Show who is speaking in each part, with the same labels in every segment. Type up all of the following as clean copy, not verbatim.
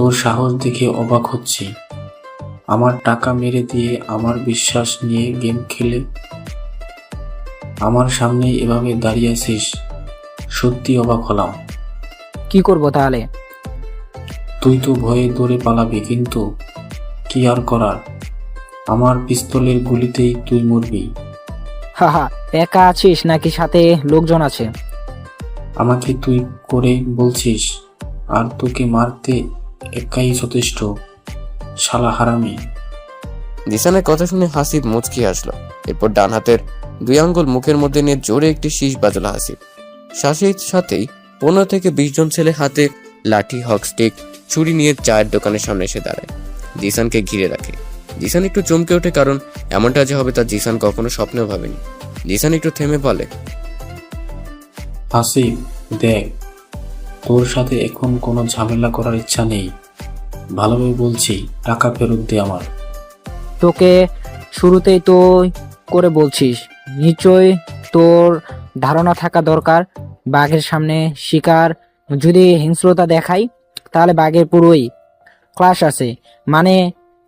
Speaker 1: তোর সাহস দেখে অবাক হচ্ছি। আমার টাকা মেরে দিয়ে আমার বিশ্বাস নিয়ে গেম খেলে আমার সামনেই এভাবে দাঁড়িয়ে আছিস, সত্যি অবাক হলাম।
Speaker 2: কি করব তাহলে?
Speaker 1: তুই তো ভয়ে দৌড়ে পালাবি, কিন্তু কি আর করার, আমার পিস্তলের গুলিতেই তুই মরবি।
Speaker 2: হাহা, একা আছিস নাকি সাথে লোকজন আছে?
Speaker 1: আমাকে তুই করে বলছিস, আর তোকে মারতে একাই যথেষ্ট, শালা হারামি।
Speaker 3: জিসানের কথা শুনে হাসিব মুচকি আসলো। এরপর ডান হাতের 2 আঙ্গুল মুখের মধ্যে নিয়ে জোরে একটি শীষ বাজলো হাসিব। শ্বাসের সাথেই 15 থেকে 20 জন ছেলে হাতে লাঠি, হকস্টিক, ছুরি নিয়ে চায়ের দোকানের সামনে এসে দাঁড়ায়। জিসানকে ঘিরে রাখে। জিসান একটু চমকে ওঠে, কারণ এমনটা যে হবে তা জিসান কখনো স্বপ্নেও ভাবেনি। জিসান একটু থেমে বলে,
Speaker 1: হাসিব, দেখ, তোর সাথে এখন কোনো ঝামেলা করার ইচ্ছা নেই। ভালোভাবে বলছি, টাকা ফেরত দে আমার।
Speaker 2: তোকে শুরুতেই তো করে বলছিস, নিশ্চয় তোর ধারণা থাকা দরকার বাঘের সামনে শিকার যদি হিংস্রতা দেখাই তাহলে বাঘের পুরোই ক্লাস আছে, মানে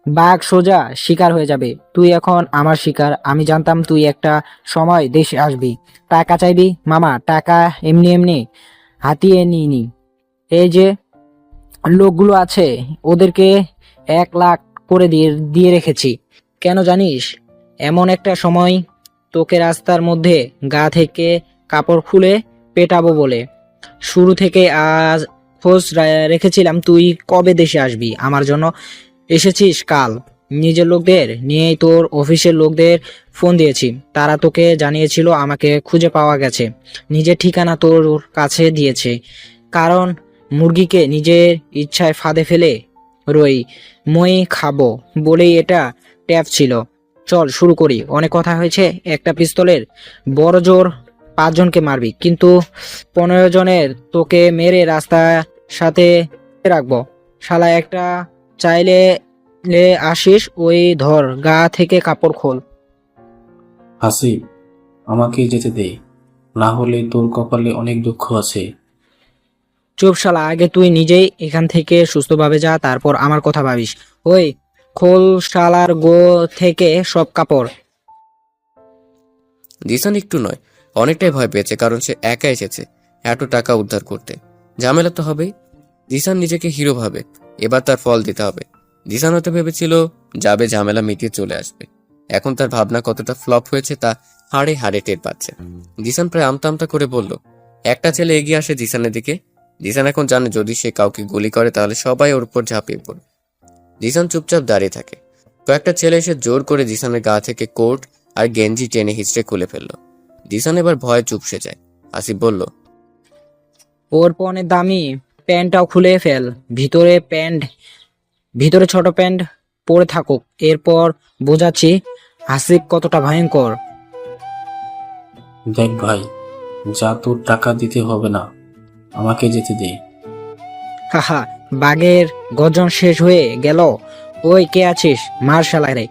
Speaker 2: বাঘ সোজা শিকার হয়ে যাবে। তুই এখন আমার শিকার। আমি জানতাম তুই একটা সময় দেশে আসবি, টাকা চাইবি। মামা, টাকা এমনি এমনি হাতিয়ে নিইনি। এই যে লোকগুলো আছে ওদেরকে 1 লাখ করে দিয়ে দিয়ে রেখেছি। কেন জানিস? এমন একটা সময় তোকে রাস্তার মধ্যে গা থেকে কাপড় খুলে পেটাবো বলে। শুরু থেকে আজ খোঁজ রেখেছিলাম তুই কবে দেশে আসবি। আমার জন্য এসেছিস কাল। নিজের লোকদের নিয়েই তোর অফিসের লোকদের ফোন দিয়েছি, তারা তোকে জানিয়েছিল আমাকে খুঁজে পাওয়া গেছে। নিজের ঠিকানা তোর কাছে দিয়েছে, কারণ মুরগিকে নিজের ইচ্ছায় ফাঁদে ফেলে রই মই খাবো বলেই এটা ট্যাপ ছিল। চল শুরু করি, অনেক কথা হয়েছে। একটা পিস্তলের বড় জোর 5 জনকে মারবি, কিন্তু 15 জনের তোকে মেরে রাস্তার সাথে রাখবো। শালা একটা চাইলে আসিস, ওই ধর গা থেকে কাপড় খোল।
Speaker 1: হাসিব, আমাকে যেতে দে, না হলে তোর কপালে অনেক দুঃখ আছে।
Speaker 2: চুপ শালা, আগে তুই নিজেই এখান থেকে সুস্থভাবে যা, তারপর আমার কথা ভাবিস। ওই খোল শালার গো থেকে সব কাপড়।
Speaker 3: জিসান একটু নয়, অনেকটাই ভয় পেয়েছে, কারণ সে একা এসেছে এত টাকা উদ্ধার করতে। ঝামেলা তো হবেই। জিসান নিজেকে হিরো ভাবে, এবার তার ফল দিতে হবে। জিসান হয়তো ভেবেছিল যাবে, ঝামেলা মিটিয়ে চলে আসবে। এখন তার ভাবনা কতটা ফ্লপ হয়েছে তা হাড়ে হাড়ে টের পাচ্ছে। জিসান প্রায় আমতা আমতা করে বলল, একটা ছেলে এগিয়ে আসে জিসানের দিকে। জিসান এখন জানে যদি সে কাউকে গুলি করে তাহলে সবাই ওর উপর ঝাঁপিয়ে পড়ে। জিসান চুপচাপ দাঁড়িয়ে থাকে। কয়েকটা ছেলে এসে জোর করে জিসানের গা থেকে কোট আর গেঞ্জি টেনে হিঁচড়ে খুলে ফেললো। জিসান এবার ভয়ে চুপসে যায়। আসিফ বলল,
Speaker 2: ওর পনের দামি প্যান্টটাও খুলে ফেল, ভিতরে ছোট প্যান্ট পরে থাকুক, এরপর বোঝাচ্ছি হাসিব কতটা ভয়ঙ্কর।
Speaker 1: দেখ ভাই, যা, তোর টাকা দিতে হবে না, আমাকে যেতে দে।
Speaker 2: হাহা, বাঘের গর্জন শেষ হয়ে গেল। ওই কে আছিস? মার শালারে।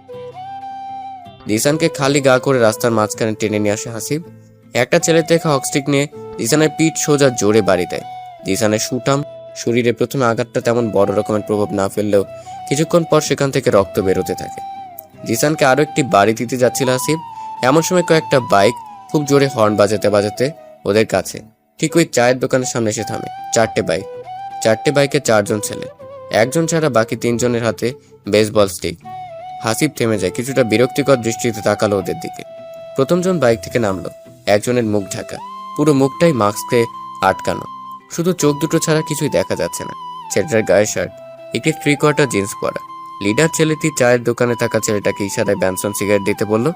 Speaker 3: জিসানকে খালি গা করে রাস্তার মাঝখানে টেনে নিয়ে আসে হাসিব। একটা ছেলে দেখা হকস্টিক নিয়ে জিসানের পিঠ সোজা জোরে বাড়ি দেয়। জিসানের সুঠাম শরীরে প্রথমে আঘাতটা তেমন বড় রকমের প্রভাব না ফেললেও কিছুক্ষণ পর সেখান থেকে রক্ত বেরোতে থাকে। জিসানকে আরো একটি বাড়ি দিতে যাচ্ছিল হাসিব, এমন সময় কয়েকটা বাইক খুব জোরে হর্ন বাজাতে বাজাতে ওদের কাছে ঠিক ওই চায়ের দোকানের সামনে এসে থামে। 4টে বাইক, 4টে বাইকে 4 জন ছেলে, একজন ছাড়া বাকি 3 জনের হাতে বেসবল স্টিক। হাসিব থেমে যায়, কিছুটা বিরক্তিকর দৃষ্টিতে তাকালো ওদের দিকে। প্রথম জন বাইক থেকে নামলো। একজনের মুখ ঢাকা, পুরো মুখটাই মাস্কে আটকানো, শুধু চোখ দুটো ছাড়া কিছুই দেখা যাচ্ছে না। ছেলেটার গায়ে শার্ট, একটি 3/4 জিন্স পরা। লিডার ছেলেটি চায়ের দোকানে থাকা ছেলেটাকে ইশারায় ব্যানসন সিগারেট দিতে বলল।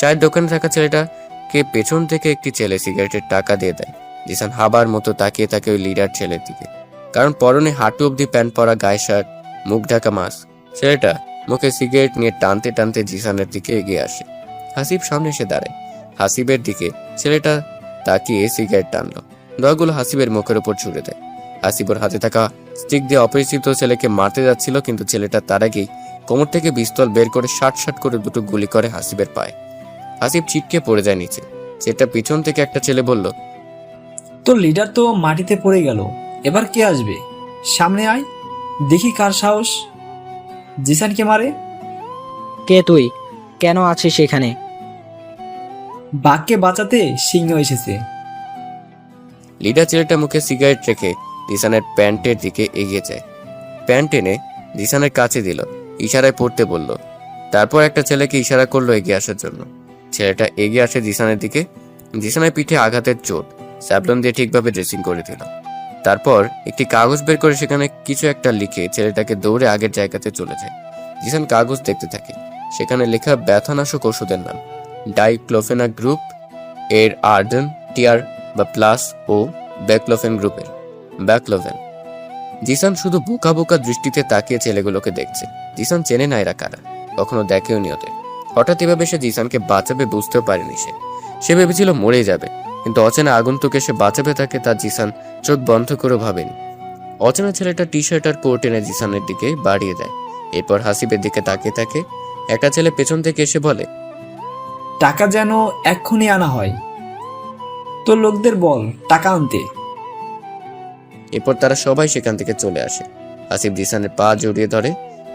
Speaker 3: চায়ের দোকানে থাকা ছেলেটাকে পেছন থেকে একটি ছেলে সিগারেটের টাকা দিয়ে দেয়। জিসান হাবার মতো তাকিয়ে থাকে ওই লিডার ছেলের দিকে, কারণ পরনে হাঁটু অব্দি প্যান্ট পরা, গায়ে শার্ট, মুখ ঢাকা মাস্ক। ছেলেটা মুখে সিগারেট নিয়ে টানতে টানতে জিসানের দিকে এগিয়ে আসে। হাসিব সামনে এসে দাঁড়ায়। হাসিবের দিকে ছেলেটা তাকিয়ে সিগারেট টানলো, দয়াগুলো হাসিবের মুখের উপর ছুড়ে দেয়। হাসিবের হাতে থাকা স্টিক দিয়ে অপরিচিত ছেলেকে মারতে যাচ্ছিল, কিন্তু ছেলেটা তার আগেই কোমর থেকে পিস্তল বের করে শাট করে দুটো গুলি করে হাসিবের পায়ে। হাসিব ছিটকে পড়ে যায় নিচে। সেটা পিছন থেকে একটা ছেলে বলল,
Speaker 4: তোর লিডার তো মাটিতে পড়ে গেল, এবার কে আসবে? সামনে আয়। দেখি কার সাহস জিসানকে মারে।
Speaker 2: কে তুই? কেন আছিস এখানে?
Speaker 4: বাঘকে বাঁচাতে সিংহ এসেছে।
Speaker 3: লিডার ছেলেটা মুখে সিগারেট রেখে জিসানের প্যান্টের দিকে এগিয়ে যায়। প্যান্ট টেনে জিসানের কাছে দিল, ইশারায় পড়তে বলল। তারপর একটা ছেলেকে ইশারা করলো এগিয়ে আসার জন্য। ছেলেটা এগিয়ে আসে জিসানের দিকে। জিসানের পিঠে আঘাতের চোট স্যাভলন দিয়ে ঠিকভাবে ড্রেসিং করে দিল। তারপর একটি কাগজ বের করে সেখানে কিছু একটা লিখে ছেলেটাকে দৌড়ে আগের জায়গাতে চলে যায়। জিসান কাগজ দেখতে থাকে। সেখানে লেখা ব্যথানাশক ওষুধের নাম ডাইক্লোফেনা গ্রুপ এর আর্ডেন টিয়ার বা প্লাস ও ব্যাকলোফেন গ্রুপের ব্যাকলোভেন। জিসান শুধু বোকা বোকা দৃষ্টিতে তাকিয়ে ছেলেগুলোকে দেখছে। জিসান চেনে না এরা কারা, কখনো দেখেও নি ওদের। হঠাৎ এভাবে সে জিসানকে বাঁচাবে বুঝতেও পারেনি। সে ভেবেছিল মরে যাবে, কিন্তু অচেনা আগন্তুক এসে বাঁচাবে তাকে তা জিসান চোখ বন্ধ করে ভাবেনি। অচেনা ছেলেটা টি শার্ট আর কোট এনে জিসানের দিকে বাড়িয়ে দেয়। এরপর হাসিবের দিকে তাকিয়ে থাকে। একটা ছেলে পেছন থেকে এসে বলে,
Speaker 4: টাকা যেন এক্ষুনি আনা হয়। তোর লোকদের বল টাকা আনতে।
Speaker 3: এরপর তারা সবাই সেখান থেকে চলে আসে। হাসিব জিসানের পা জড়িয়ে ধরে।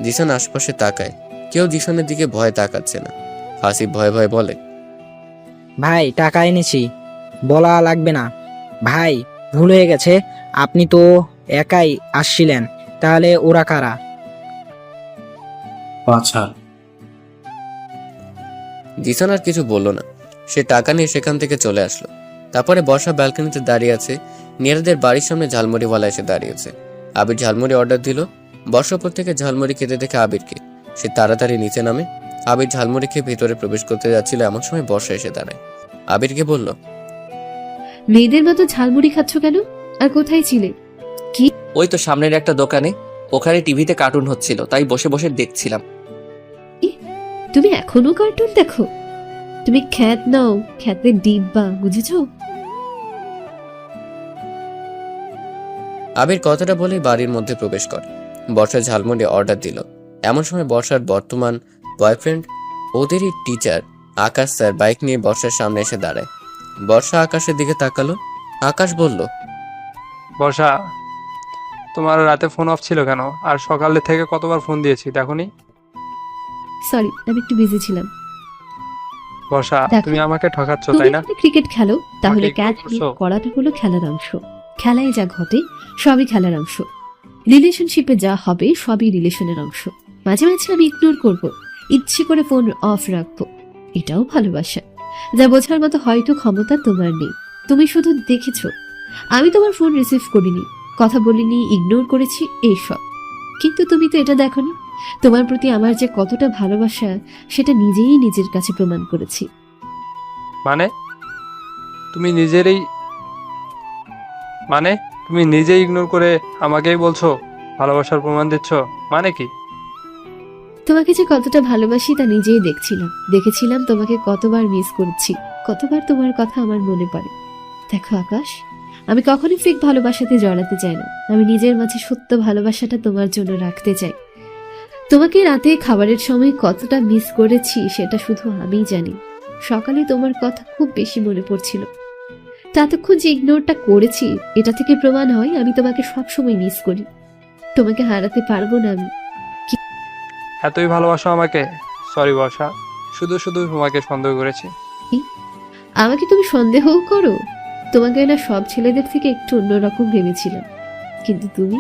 Speaker 3: জিসান আশপাশে তাকায়, কেউ জিসানের দিকে ভয়ে তাকাচ্ছে না। হাসিব ভয়ে ভয়ে বলে,
Speaker 2: ভাই টাকা এনেছি, বলা লাগবে না। ভাই ভুল হয়ে গেছে, আপনি তো একাই আসছিলেন, তাহলে ওরা কারা?
Speaker 1: পাছার।
Speaker 3: জিসান আর কিছু বলল না। সে টাকা নিয়ে সেখান থেকে চলে আসলো। তারপরে বর্ষা ব্যালকনিতে দাঁড়িয়ে আছে। নিয়ারদের বাড়ির সামনে ঝালমুড়িওয়ালা এসে দাঁড়িয়েছে। আবির ঝালমুড়ি অর্ডার দিল। বর্ষা উপর থেকে ঝালমুড়ি খেতে দেখে আবিরকে। সে তাড়াতাড়ি নিচে নামে। আবির ঝালমুড়ি খেয়ে ভিতরে প্রবেশ করতে যাচ্ছিল, এমন সময় বর্ষা এসে দাঁড়ায়। আবিরকে বলল,
Speaker 5: মেয়েদের মতো ঝালমুড়ি খাচ্ছ কেন? আর কোথায় ছিলে?
Speaker 6: ওই তো সামনের একটা দোকানে, ওখানে টিভিতে কার্টুন হচ্ছিল, তাই বসে বসে দেখছিলাম।
Speaker 5: তুমি এখনো কার্টুন দেখো? তুমি খ্যাত নাও, খ্যাতের ডিব্বা, বুঝেছো?
Speaker 3: আবির কথাটা বলেই বাড়ির মধ্যে প্রবেশ করে। বর্ষা ঝালমুড়ি অর্ডার দিল। এমন সময় বর্ষার বর্তমান বয়ফ্রেন্ড, ওদেরই টিচার আকাশ স্যার বাইক নিয়ে বর্ষার সামনে এসে দাঁড়ায়। বর্ষা আকাশের দিকে তাকালো। আকাশ বলল,
Speaker 7: বর্ষা, তোমার রাতে ফোন অফ ছিল কেন? আর সকালে থেকে কতবার ফোন দিয়েছি, দেখোনি?
Speaker 5: সরি, আমি একটু বিজি ছিলাম।
Speaker 7: বর্ষা,
Speaker 5: দেখো,
Speaker 7: তুমি আমাকে ঠকাচ্ছ,
Speaker 5: তুমি
Speaker 7: তাই না?
Speaker 5: যদি ক্রিকেট খেলো তাহলে
Speaker 7: আমাকে
Speaker 5: ক্যাচ
Speaker 7: ignore করছো?
Speaker 5: করাটা হলো খেলার অংশ। খেলায় যা ঘটে সবই খেলার অংশ। রিলেশনশিপে যা হবে সবই রিলেশনের অংশ। মাঝে মাঝে আমি ইগনোর করব, ইচ্ছে করে ফোন অফ রাখবো, এটাও ভালোবাসা। যা বোঝার মতো হয়তো ক্ষমতা তোমার নেই। তুমি শুধু দেখেছো, আমি তোমার ফোন রিসিভ করিনি, কথা বলিনি, ইগনোর করেছি, এইসব। কিন্তু তুমি তো এটা দেখোনি। তোমার প্রতি আমার যে কতটা ভালোবাসা সেটা নিজেই নিজের কাছে প্রমাণ করেছি।
Speaker 7: মানে তুমি নিজেই ইগনোর করে আমাকেই বলছো ভালোবাসার প্রমাণ দিচ্ছ, মানে কি?
Speaker 5: তোমাকে যে কতটা ভালোবাসি তা নিজেই দেখেছিলাম তোমাকে কতবার মিস করছি, কতবার তোমার কথা আমার মনে পড়ে। দেখো আকাশ, আমি কখনোই ফেক ভালোবাসাতে জড়াতে চাই না। আমি নিজের মাঝে সত্য ভালোবাসাটা তোমার জন্য রাখতে চাই। তোমাকে রাতে খাবারের সময় কতটা মিস করেছি সেটা শুধু আমিই জানি। সকালে তোমার কথা খুব বেশি মনে পড়ছিল। ততক্ষণ যে ইগনোরটা করেছি এটা থেকে প্রমাণ হয় আমি তোমাকে সবসময় মিস করি। তোমাকে হারাতে পারবো না আমি।
Speaker 7: এতই ভালোবাসো আমাকে? সরি বর্ষা, শুধু শুধু তোমাকে সন্দেহ করেছি।
Speaker 5: আমাকে তুমি সন্দেহও করো? তোমাকে না সব ছেলেদের থেকে একটু অন্যরকম ভেবেছিলাম, কিন্তু তুমি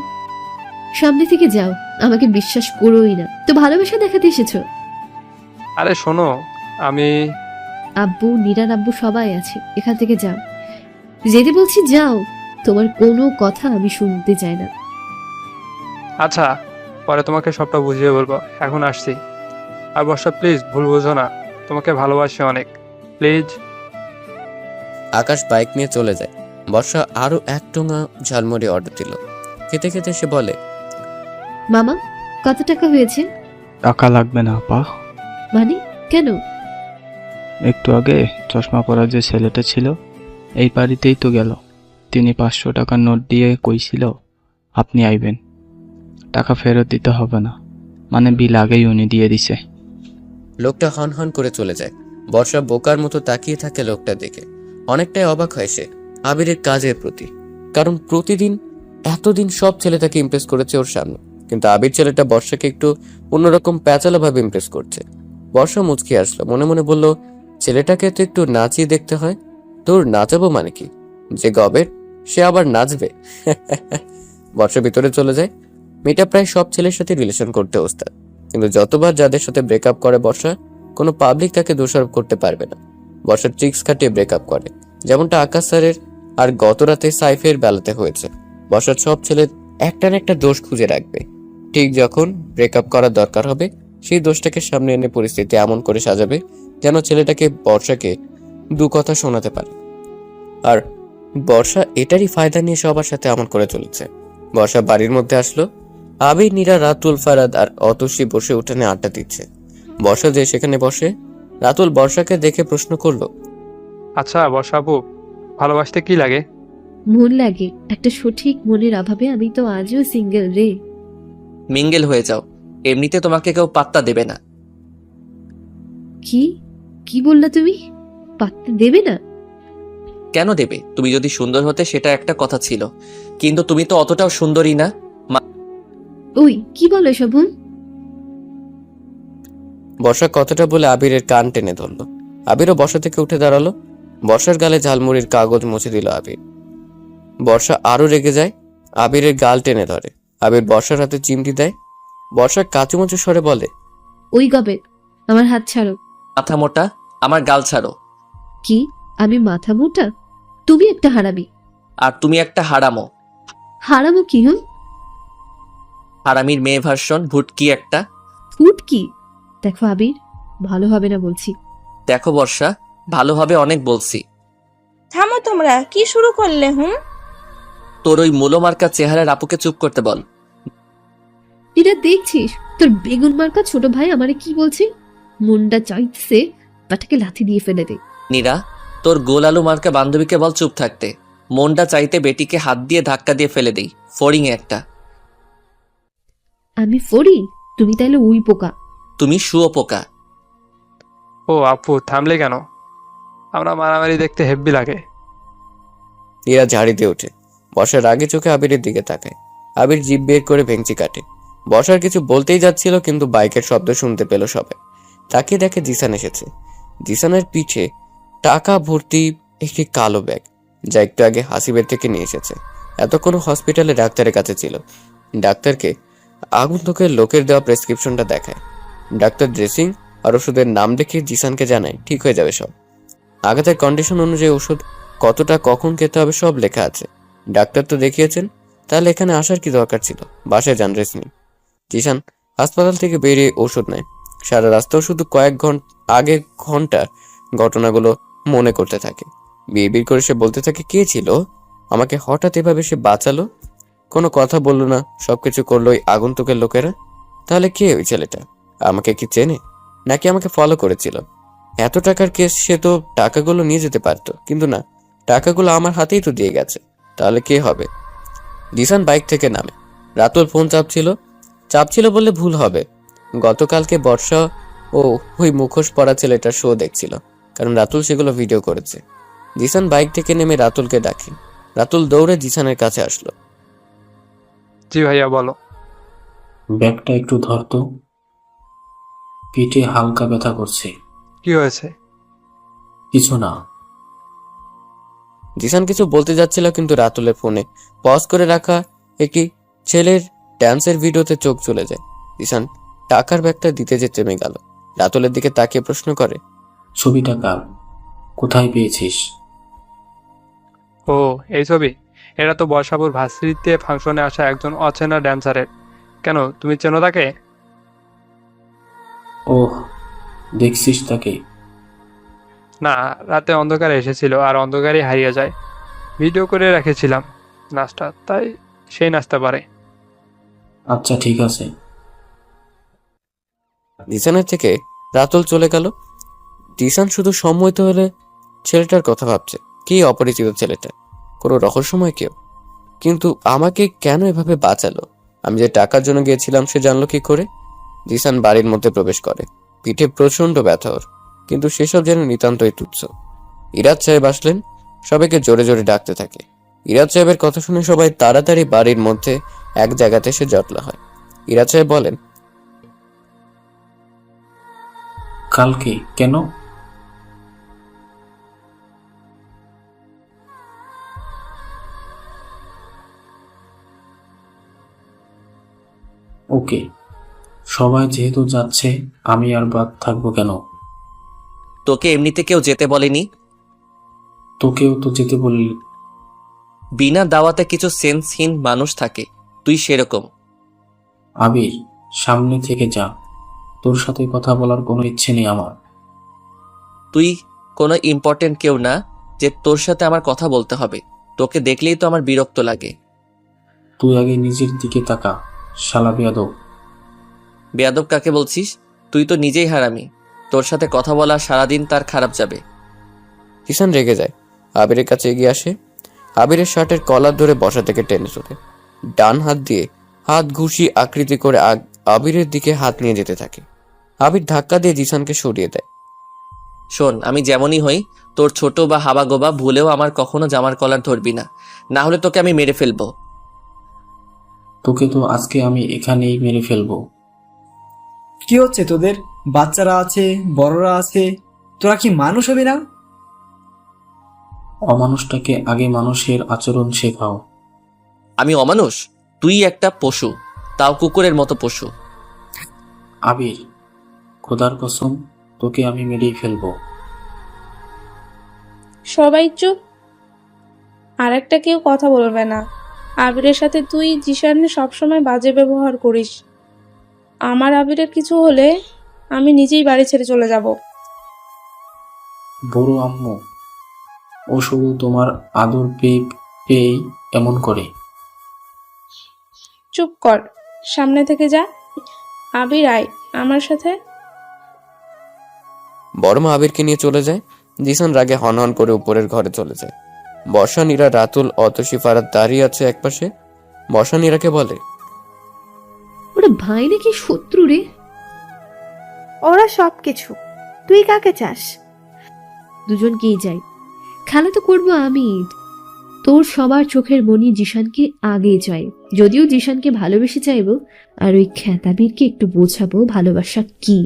Speaker 5: সামনে থেকে যাও, আমাকে বিশ্বাস করোই না। তো ভালোবাসা দেখাতে এসেছো?
Speaker 7: আরে শোনো, আমি
Speaker 5: আব্বু, নীরার আব্বু সবাই আছে, এখান থেকে যাও। যেতে বলছি যাও। তোমার কোনো কথা আমি শুনতে চাই না।
Speaker 7: আচ্ছা, পরে তোমাকে সবটা বুঝিয়ে বলবো, এখন আসছি। আর বর্ষা প্লিজ ভুল বোঝো না, তোমাকে ভালোবাসি অনেক, প্লিজ।
Speaker 3: আকাশ বাইক নিয়ে চলে যায়। বর্ষা আরো এক টোঙা ঝালমুড়ি অর্ডার দিল। খেতে খেতে সে বলে,
Speaker 5: মামা, কত টাকা হয়েছে?
Speaker 8: টাকা লাগবে না আপা।
Speaker 5: মানে কেন?
Speaker 8: একটু আগে চশমা পরা যে ছেলেটা ছিল এই বাড়িতেই তো গেল। তিনি 500 টাকার নোট দিয়ে কইছিল আপনি আইবেন, টাকা ফেরত দিতে হবে না, মানে বিল আগেই উনি দিয়ে দিছে।
Speaker 3: লোকটা হন হন করে চলে যায়। বর্ষা বোকার মতো তাকিয়ে থাকে লোকটা দেখে। অনেকটাই অবাক হয় সে আবিরের কাজের প্রতি, কারণ প্রতিদিন এতদিন সব ছেলে তাকে ইমপ্রেস করেছে ওর সামনে, কিন্তু আবির ছেলেটা বর্ষাকে একটু অন্যরকম প্যাচালোভাবে ইমপ্রেস করছে। বর্ষা মুচকি আসলো, মনে মনে বলল, ছেলেটাকে তো একটু নাচিয়ে দেখতে হয়। তোর নাচাবো মানে কি? যে গবের সে আবার নাচবে। বর্ষা ভিতরে চলে যায়। মেয়েটা প্রায় সব ছেলের সাথে রিলেশন করতে ওস্তাদ, কিন্তু যতবার যাদের সাথে ব্রেকআপ করে বর্ষা, কোনো পাবলিক তাকে দোষারোপ করতে পারবে না। বর্ষা ট্রিক্স খাটিয়ে ব্রেকআপ করে, যেমনটা আকাশ স্যারের আর গত রাতে সাইফের বেলাতে হয়েছে। বর্ষার সব ছেলের একটা না একটা দোষ খুঁজে রাখবে। ঠিক যখন ব্রেকআপ করার দরকার হবে, সেই দোষটাকে সামনে এনে পরিস্থিতি এমন করে সাজাবে যেন ছেলেটাকে বর্ষাকে দু কথা শোনাতে পারে। আর বর্ষা এটারই ফায়দা নিয়ে সবার সাথে এমন করে চলেছে। বর্ষা বাড়ির মধ্যে আসলো। আবির, নীরা, রাতুল, ফারাদ আর অতসী বসে উঠানে আড্ডা দিচ্ছে। বর্ষা যে সেখানে বসে, রাতুল বর্ষাকে দেখে প্রশ্ন করলো,
Speaker 7: আচ্ছা বর্ষা আপু, ভালোবাসতে কি লাগে?
Speaker 5: মন লাগে। একটা সঠিক মনের অভাবে আমি তো আজও সিঙ্গেল রে।
Speaker 6: মিঙ্গেল হয়ে যাও, এমনিতে তোমাকে কেউ পাত্তা দেবে না।
Speaker 5: কি কি বললা তুমি? পাত্তা দেবে না?
Speaker 6: কেন দেবে? তুমি যদি সুন্দর হতে সেটা একটা কথা ছিল, কিন্তু তুমি তো অতটাও সুন্দরী না।
Speaker 5: ওই কি বলো শোভন?
Speaker 3: বর্ষা কথাটা বলে আবিরের কান টেনে ধরলো। আবিরও বর্ষা থেকে উঠে দাঁড়ালো। বর্ষার গালে ঝালমুড়ির কাগজ মুছে দিল আবির। বর্ষা আরো রেগে যায়, আবিরের গাল টেনে ধরে। আবির বর্ষার হাতে চিমটি দেয়। বর্ষা কাচুমাচু স্বরে বলে,
Speaker 5: ওই গবে, আমার হাত ছাড়ো।
Speaker 6: মাথা মোটা, আমার গাল ছাড়ো।
Speaker 5: কি আমি মাথা মোটা? তুমি একটা হারামি।
Speaker 6: আর তুমি একটা হারামো।
Speaker 5: হারামো কি? হুম,
Speaker 6: হারামির মেয়ে ভার্সন, ভুটকি একটা।
Speaker 5: ফুট কি? দেখো আবির, ভালো হবে না বলছি।
Speaker 6: দেখো বর্ষা, ভালোভাবে অনেক বলছি।
Speaker 9: থামো তোমরা, কি শুরু করলে?
Speaker 6: তোর ওই মূলমার্কা চেহারার আপুকে চুপ করতে বল।
Speaker 5: এটা দেখছিস তোর বেগুন মার্কা ছোট ভাই আমারে কি বলছে? মুন্ডা চাইতেছে পাটাকে লাথি দিয়ে ফেলে দে।
Speaker 6: নীরা, তোর গোল আলু মার্কা বান্ধবীকে বল চুপ থাকতে। মনটা চাইতে বেটিকে হাত দিয়ে ধাক্কা দিয়ে ফেলে দেই, ফড়িং একটা।
Speaker 5: আমি ফড়ি? তুমি তাইলে উই পোকা।
Speaker 6: তুমি শুয়োপোকা।
Speaker 7: ও আপু, থামলে কেন? আমরা মারামারি দেখতে হেব্বি লাগে।
Speaker 3: নীরা ঝাড়ি দিয়ে ওঠে। বর্ষার রাগে চোখে আবিরের দিকে তাকায়। আবির জিভ বের করে ভেঙচি কাটে। বর্ষার কিছু বলতেই যাচ্ছিল, কিন্তু বাইকের শব্দ শুনতে পেল সবাই। তাকিয়ে দেখে জিসান এসেছে। জিসানের পিঠে টাকা ভর্তি একটি কালো ব্যাগ, যা একটু আগে হাসিবের থেকে নিয়ে এসেছে। এতক্ষণ হসপিটালে ডাক্তারের কাছে ছিল। ডাক্তারকে আগন্তুকের লোকের দেওয়া প্রেসক্রিপশনটা দেখায়। ডাক্তার ড্রেসিং আর ওষুধের নাম দেখে জিসানকে জানায় ঠিক হয়ে যাবে সব। আঘাতের কন্ডিশন অনুযায়ী ওষুধ কতটা কখন খেতে হবে সব লেখা আছে। ডাক্তার তো দেখিয়েছেন, তাহলে এখানে আসার কি দরকার ছিল? বাসায় যান, রেস্ট নিন। জিসান হাসপাতাল থেকে বেরিয়ে ওষুধ নেয়। সারা রাস্তাও শুধু কয়েক ঘন্টার ঘটনাগুলো মনে করতে থাকে। বিড়বিড় করে সে বলতে থাকে, কে ছিল আমাকে হঠাৎ এভাবে সে বাঁচালো? কোনো কথা বললো না, সবকিছু করলো ওই আগন্তুকের লোকেরা। তাহলে কে ওই ছেলেটা? আমাকে কি চেনে, নাকি আমাকে ফলো করেছিল? এত টাকার কেস, সে তো টাকাগুলো নিয়ে যেতে পারতো, কিন্তু না, টাকাগুলো আমার হাতেই তো দিয়ে গেছে। তাহলে কে হবে? জিসান বাইক থেকে নামে। রাতুল ফোন চাপছিল বললে ভুল হবে। গতকালকে বর্ষা ও ওই মুখোশ পরা ছেলেটার শো দেখছিল, কারণ রাতুল সেগুলো ভিডিও করেছে। জিসান বাইক থেকে নেমে রাতুলকে ডাকে। রাতুল দৌড়ে জিসানের কাছে আসলো।
Speaker 7: জি ভাইয়া, বলো।
Speaker 1: ব্যাগটা একটু ধরতো, পিঠে হালকা ব্যথা করছে।
Speaker 7: কি হয়েছে?
Speaker 1: কিছু না।
Speaker 3: জিসান কিছু বলতে যাচ্ছিল, কিন্তু রাতুলের ফোনে পজ করে রাখা একটি ছেলের ড্যান্সের ভিডিওতে চোখ চলে যায়। জিসান টাকার ব্যাগটা দিতে যেতে থেমে গেল। রাতুলের দিকে তাকিয়ে প্রশ্ন করে,
Speaker 1: ছবিটা কার? কোথায় পেয়েছিস?
Speaker 7: ও, এই ছবি? এটা তো বর্ষাপুর ভার্সিটিতে ফাংশনে আসা একজন অচেনা ড্যান্সারের। কেন, তুমি চেনো তাকে?
Speaker 1: ওহ, দেখছিস তাকে?
Speaker 7: না, রাতে অন্ধকারে এসেছিল আর অন্ধকারে হারিয়ে যায়। ভিডিও করে রেখেছিলাম নাচটা, তাই সেই নাচতে পারে।
Speaker 1: আচ্ছা ঠিক আছে।
Speaker 3: জিসানের থেকে রাতুল চলে গেল। জিসান শুধু সম্মোহিত হলে ছেলেটার কথা ভাবছে। কি অপরিচিত ছেলেটা, কোনো রহস্যময় কেউ, কিন্তু আমাকে কেন এভাবে বাঁচালো? আমি যে টাকার জন্য গিয়েছিলাম সে জানলো কি করে? জিসান বাড়ির মধ্যে প্রবেশ করে। পিঠে প্রচন্ড ব্যথা ওর, কিন্তু সেসব যেন নিতান্তই তুচ্ছ। ইরাজ সাহেব আসলেন। সবাইকে জোরে জোরে ডাকতে থাকে। ইরাজ সাহেবের কথা শুনে সবাই তাড়াতাড়ি বাড়ির মধ্যে এক জায়গাতে এসে জটলা হয়। ইরাজ সাহেব বলেন,
Speaker 1: কালকে কেন? ওকে, সবাই যেহেতু যাচ্ছে আমি আর বাদ থাকবো কেন?
Speaker 6: তোকে এমনিতে কেউ যেতে বলেনি।
Speaker 1: তোকেও তো যেতে বললি।
Speaker 6: বিনা দাওয়াতে কিছু সেন্সহীন মানুষ থাকে, তুই সেরকম।
Speaker 1: আবির, সামনে থেকে যা, তোর সাথে কথা বলার কোনো ইচ্ছে নেই আমার।
Speaker 6: তুই কোনো ইম্পর্টেন্ট কেউ না যে তোর সাথে আমার কথা বলতে হবে। তোকে দেখলেই তো আমার বিরক্ত লাগে।
Speaker 1: তুই আগে নিজের দিকে তাকা, শালা বেয়াদব।
Speaker 6: বেয়াদব কাকে বলছিস? তুই তো নিজেই হারামি। তোর সাথে কথা বলা সারাদিন তার খারাপ যাবে।
Speaker 3: জিসান রেগে যায়, আবিরের কাছে এগিয়ে আসে, আবিরের শার্টের কলার ধরে বসা থেকে টেনে তোলে, ডান হাত দিয়ে হাত ঘুষি আকৃতি করে আবিরের দিকে হাত নিয়ে যেতে থাকে। আবির ধাক্কা দিয়ে জিসানকে সরিয়ে দেয়।
Speaker 6: শোন, আমি যেমনই হই, তোর ছোট বা হাবা গোবা ভুলেও আমার কখনো জামার কলার ধরবি না, না হলে তোকে আমি মেরে ফেলবো।
Speaker 1: তোকে তো আজকে আমি এখানেই মেরে ফেলবো।
Speaker 4: কি হচ্ছে তোদের? বাচ্চারা আছে, বড়রা আছে, তোরা কি মানুষ হবি না?
Speaker 1: অমানুষটাকে আগে মানুষের আচরণ শেখাও।
Speaker 6: আমি অমানুষ? তুই একটা পশু, তাও কুকুরের মতো পশু।
Speaker 1: আবির, খোদার কসম তোকে আমি মেরেই ফেলবো।
Speaker 9: সবাই চুপ, আর একটা কেউ কথা বলবে না। আবিরের সাথে তুই জিসানের সবসময় বাজে ব্যবহার করিস। আমার আবিরের কিছু হলে আমি নিজেই বাড়ি ছেড়ে চলে যাব।
Speaker 1: বড় আম্মু, ও শুধু তোমার আদর পেয়েই এমন করে।
Speaker 9: চুপ কর, সামনে থেকে যা। আবির, আয় আমার সাথে।
Speaker 3: বড়মা আবিরকে নিয়ে চলে যায়। জিসান রাগে হনহন করে উপরের ঘরে চলে যায়। বর্ষা, নীরা, রাতুল, অতসী, ফারাদ দাঁড়িয়ে আছে একপাশে। বর্ষা নীরাকে বলে,
Speaker 5: ওরা ভাই নাকি শত্রু রে?
Speaker 10: ওরা সব কিছু। তুই কাকে চাস?
Speaker 5: দুজনকেই যাই, খেলা তো করবো আমি। তোর সবার চোখের মনি জিশানকে আগে চাই, যদিও জিশানকে ভালোবেসে চাইবো, আর ওই খ্যাতাবীরকে একটু বোঝাবো ভালোবাসা কি,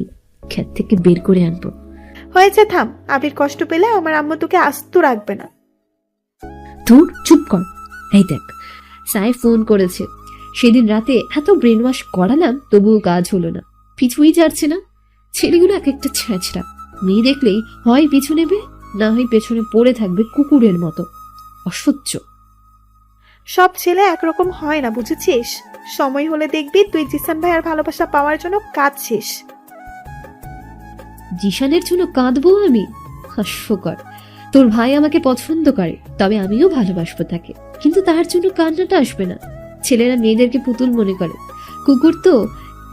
Speaker 5: খ্যাত থেকে বের করে আনবো।
Speaker 10: হয়েছে, থাম। আবির কষ্ট পেলে আমার আম্মু তোকে আস্ত রাখবে না।
Speaker 5: তোর চুপ কর। এই দেখ, সাই ফোন করেছে। সেদিন রাতে এত ব্রেন ওয়াশ করালাম, তবুও কাজ হলো না, পিছুই যাচ্ছে না। ছেলেগুলো এক একটা ছেঁচড়া, মেয়ে দেখলেই হয় পিছু নেবে, না হয় পেছনে পড়ে থাকবে কুকুরের মতো। অসহ্য।
Speaker 10: সব ছেলে একরকম হয় না, বুঝেছিস? সময় হলে দেখবি তুই জিসান ভাইয়ার ভালোবাসা পাওয়ার জন্য কাঁদছিস।
Speaker 5: জিশানের জন্য কাঁদবো আমি? হাস্যকর। তোর ভাই আমাকে পছন্দ করে, তবে আমিও ভালোবাসবো তাকে, কিন্তু তার জন্য কান্নাটা আসবে না। ছেলেরা মেয়েদেরকে পুতুল মনে করে, কুকুর তো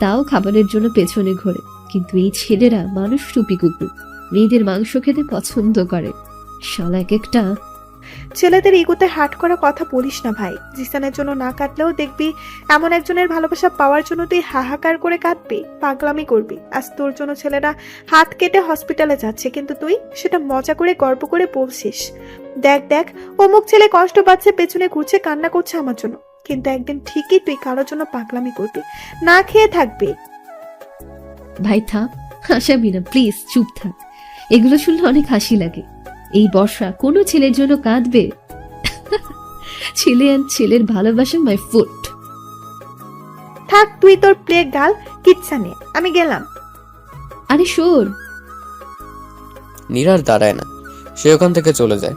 Speaker 5: তাও খাবারের জন্য পেছনে ঘোরে, কিন্তু এই ছেলেরা মানুষ রূপী কুকুর, মেয়েদের মাংস খেতে পছন্দ করে। শালা এক একটা।
Speaker 10: ছেলেদের ইগোতে হাট করা কথা বলিস না ভাই। জিসানের জন্য না কাটলেও দেখবি এমন একজনের ভালোবাসা পাওয়ার জন্য তুই হাহাকার করে কাঁদবি, পাগলামি করবি। আজ তোর জন্য ছেলেরা হাত কেটে হসপিটালে যাচ্ছে, কিন্তু তুই সেটা মজা করে গর্ব করে বলছিস, দেখ দেখ অমুক ছেলে কষ্ট পাচ্ছে, পেছনে ঘুরছে, কান্না করছে আমার জন্য। কিন্তু একদিন ঠিকই তুই কারোর জন্য পাগলামি করবি, না খেয়ে থাকবি।
Speaker 5: ভাই থাক, হাসাবি না প্লিজ, চুপ থাক। এগুলো শুনলে অনেক হাসি লাগে। এই বর্ষা কোনো ছেলের জন্য কাঁদবে? ছেলে আর ছেলের ভালোবাসা মাই ফুট।
Speaker 10: থাক তুই তোর প্লে গাল কিচ্ছা নে, আমি গেলাম।
Speaker 5: আরে শোন।
Speaker 3: নীরার দাঁড়ায় না, সে ওখান থেকে চলে যায়।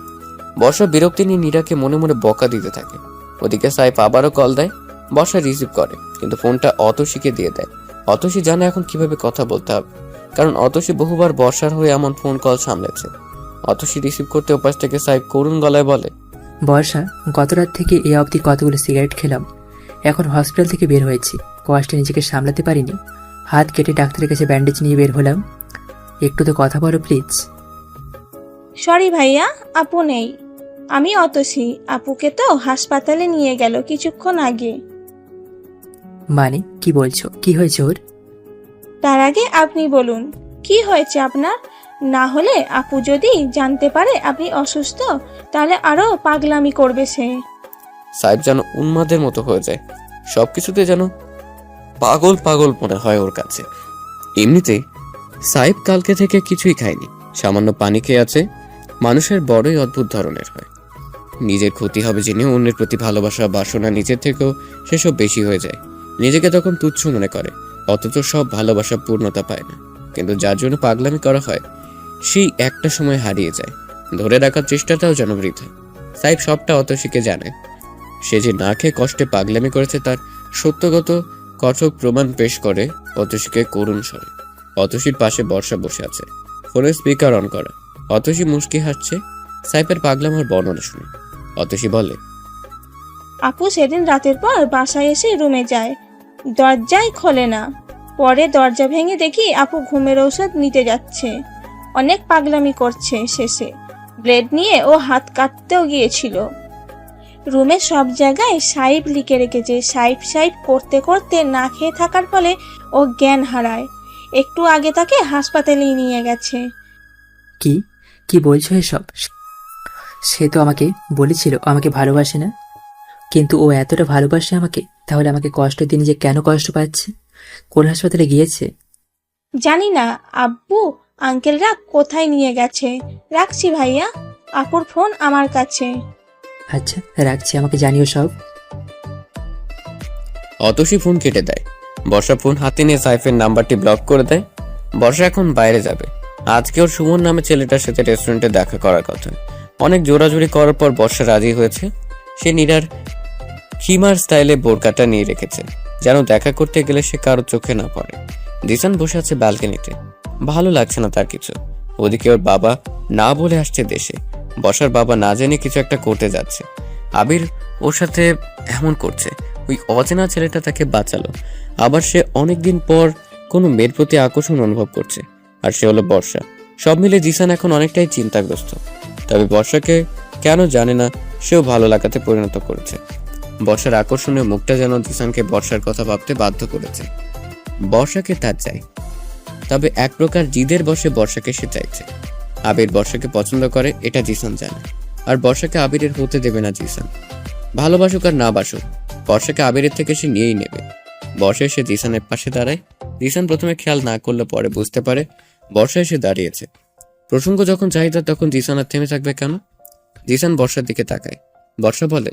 Speaker 3: বর্ষা বিরক্তি নিয়ে নীরাকে মনে মনে বকা দিতে থাকে। ওদিকে সাইফ আবারও কল দেয়। বর্ষা রিসিভ করে, কিন্তু ফোনটা অতসীকে দিয়ে দেয়। অতসী জানে এখন কিভাবে কথা বলতে হবে, কারণ অতসী বহুবার বর্ষার হয়ে এমন ফোন কল সামলেছে। অতসী রিসিভ করতে ওপাশ থেকে সাইফ করুণ গলায় বলে,
Speaker 11: বর্ষা, গত রাত থেকে এ অবধি কতগুলো সিগারেট খেলাম, এখন হসপিটাল থেকে বের হয়েছি, কষ্টে নিজেকে সামলাতে পারিনি, হাত কেটে ডাক্তারের কাছে ব্যান্ডেজ নিয়ে বের হলাম, একটু তো কথা বলো প্লিজ।
Speaker 9: সরি ভাইয়া, আপু নেই। আমি অতসী, আপুকে তো হাসপাতালে নিয়ে গেল কিছুক্ষণ আগে।
Speaker 11: মানে কি বলছো? কি হয়েছে ওর?
Speaker 9: তার আগে আপনি বলুন কি হয়েছে আপনার, না হলে আপু যদি জানতে পারে আপনি অসুস্থ তাহলে আরো পাগলামি করবে সে।
Speaker 3: সাইফ যেন উন্মাদের মতো হয়ে যায়, সবকিছুতে যেন পাগল পাগল মনে হয় ওর কাছে। এমনিতে সাইব কালকে থেকে কিছুই খায়নি, সামান্য পানি খেয়ে আছে। মানুষের বড়ই অদ্ভুত ধরনের হয়, নিজের ক্ষতি হবে জেনে অন্যের প্রতি ভালোবাসা বাসনা নিজের থেকেও সেসব বেশি হয়ে যায়। নিজেকে তখন তুচ্ছ মনে করে, অথচ সব ভালোবাসা পূর্ণতা পায় না। কিন্তু যার জন্য পাগলামি করা হয় সেই একটা সময় হারিয়ে যায়, ধরে রাখার চেষ্টাটাও যেন বৃথা। সাইব সবটা অতসীকে জানে। সে যে না খেয়ে কষ্টে পাগলামি করেছে তার সত্যগত কঠোর প্রমাণ পেশ করে অতসীকে করুণ স্বরে। অতসীর পাশে বর্ষা বসে আছে, ফোনের স্পিকার অন করা। অতসী মুচকি হাসছে সাইবের পাগলামোর বর্ণনা শুনে। অতসী বলে,
Speaker 9: আপু সেদিন রাতের পর বাসায় এসে রুমে যায়, দরজাই খোলে না। পরে দরজা ভেঙে দেখি আপু ঘুমের ঔষধ নিতে যাচ্ছে। অনেক পাগলামি করছে, শেষে ব্লেড নিয়ে ও হাত কাটতেও গিয়েছিল। রুমে সব জায়গায় সাইব লিখে রেখেছে। সাইব সাইব করতে করতে না খেয়ে থাকার ফলে ও জ্ঞান হারায়। একটু আগে তাকে হাসপাতালে নিয়ে গেছে।
Speaker 11: কি কি বলছো এসব? সে তো আমাকে বলেছিল ও আমাকে ভালোবাসে না, কিন্তু ও এতটা ভালোবাসে আমাকে, তাহলে আমাকে কষ্ট দিয়ে নিজে কেন কষ্ট পাচ্ছে? কোন হাসপাতালে গিয়েছে?
Speaker 9: জানি না, আব্বু আঙ্কেলরা কোথায় নিয়ে গেছে। রাখছি ভাইয়া, আপুর ফোন আমার কাছে।
Speaker 11: আচ্ছা রাখছি, আমাকে জানিও সব।
Speaker 3: অতসী ফোন কেটে দেয়। বর্ষা ফোন হাতে নিয়ে সাইফের নাম্বারটি ব্লক করে দেয়। বর্ষা এখন বাইরে যাবে। আজকে ওর সুমন নামে ছেলেটার সাথে রেস্টুরেন্টে দেখা করার কথা। অনেক জোরাজুরি করার পর বর্ষা রাজি হয়েছে। সে নীরার খিমার স্টাইলে বোরকাটা নিয়ে রেখেছে, যেন দেখা করতে গেলে সে কারো চোখে না পড়ে। জিসান বসে আছে ব্যালকনিতে, ভালো লাগছে না তার কিছু। ওদিকে ওর বাবা না বলে আসছে দেশে। বর্ষার বাবা না জেনে কিছু একটা করতে যাচ্ছে। আবির ওর সাথে এমন করছে, ওই অচেনা ছেলেটা তাকে বাঁচালো। আবার সে অনেকদিন পর কোনো মেয়ের প্রতি আকর্ষণ অনুভব করছে, আর সে হলো বর্ষা। সব মিলে জিসান এখন অনেকটাই চিন্তাগ্রস্ত। তবে বর্ষাকে কেন জানে না সেও ভালো লাগাতে পরিণত করেছে। বর্ষার আকর্ষণীয় মুখটা যেন জিসানকে বর্ষার কথা ভাবতে বাধ্য করেছে। বর্ষাকে তার চাই, তবে এক প্রকার জিদের বসে বর্ষাকে সে চাইছে। আবির বর্ষাকে পছন্দ করে, এটা জিসান জানে। আর বর্ষাকে আবিরের হতে দেবে না জিসান। ভালোবাসুক আর না বাসুক, বর্ষাকে আবিরের থেকে সে নিয়েই নেবে। বর্ষা এসে জিসানের পাশে দাঁড়ায়। জিসান প্রথমে খেয়াল না করলে পরে বুঝতে পারে বর্ষা এসে দাঁড়িয়েছে। প্রসঙ্গ যখন চাহিদা তখন জিসান আর থেমে থাকবে কেন? জিসান বর্ষার দিকে তাকায়। বর্ষা বলে,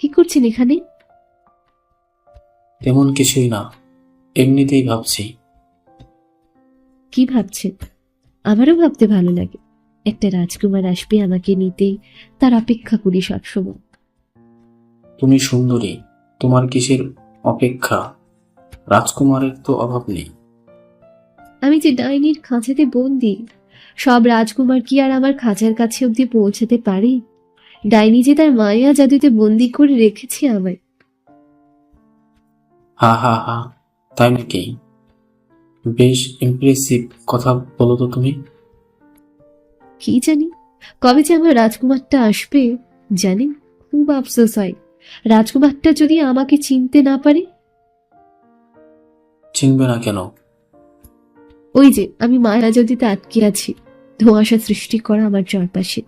Speaker 5: কি করছেন এখানে?
Speaker 1: তেমন কিছুই না, এমনিতেই ভাবছি।
Speaker 5: কি ভাবছেন? আমারও ভাবতে ভালো লাগে। একটা রাজকুমার আসবে আমাকে নিতে, তার অপেক্ষা করি সবসময়।
Speaker 1: তুমি সুন্দরী, তোমার কিসের অপেক্ষা? রাজকুমারের তো অভাব নেই।
Speaker 5: আমি যে ডাইনির খাঁচাতে বন্দি, সব রাজকুমার কি আর আমার খাঁচার কাছে অব্দি পৌঁছাতে পারে? ডাইনি যে তার মায়া জাদুতে বন্দি করে রেখেছে আমায়।
Speaker 1: হা হা হা, তাই নাকি? বেশ ইমপ্রেসিভ কথা বলো তো তুমি।
Speaker 5: কি জানি কবে যে আমার রাজকুমারটা আসবে। জানেন, খুব আফসোস হয় রাজকুমারটা যদি আমাকে চিনতে না পারে।
Speaker 1: চিনবে না কেন?
Speaker 5: ওই যে আমি মায়া জাদুতে আটকে আছি, ধোঁয়াশা সৃষ্টি করা আমার চারপাশে।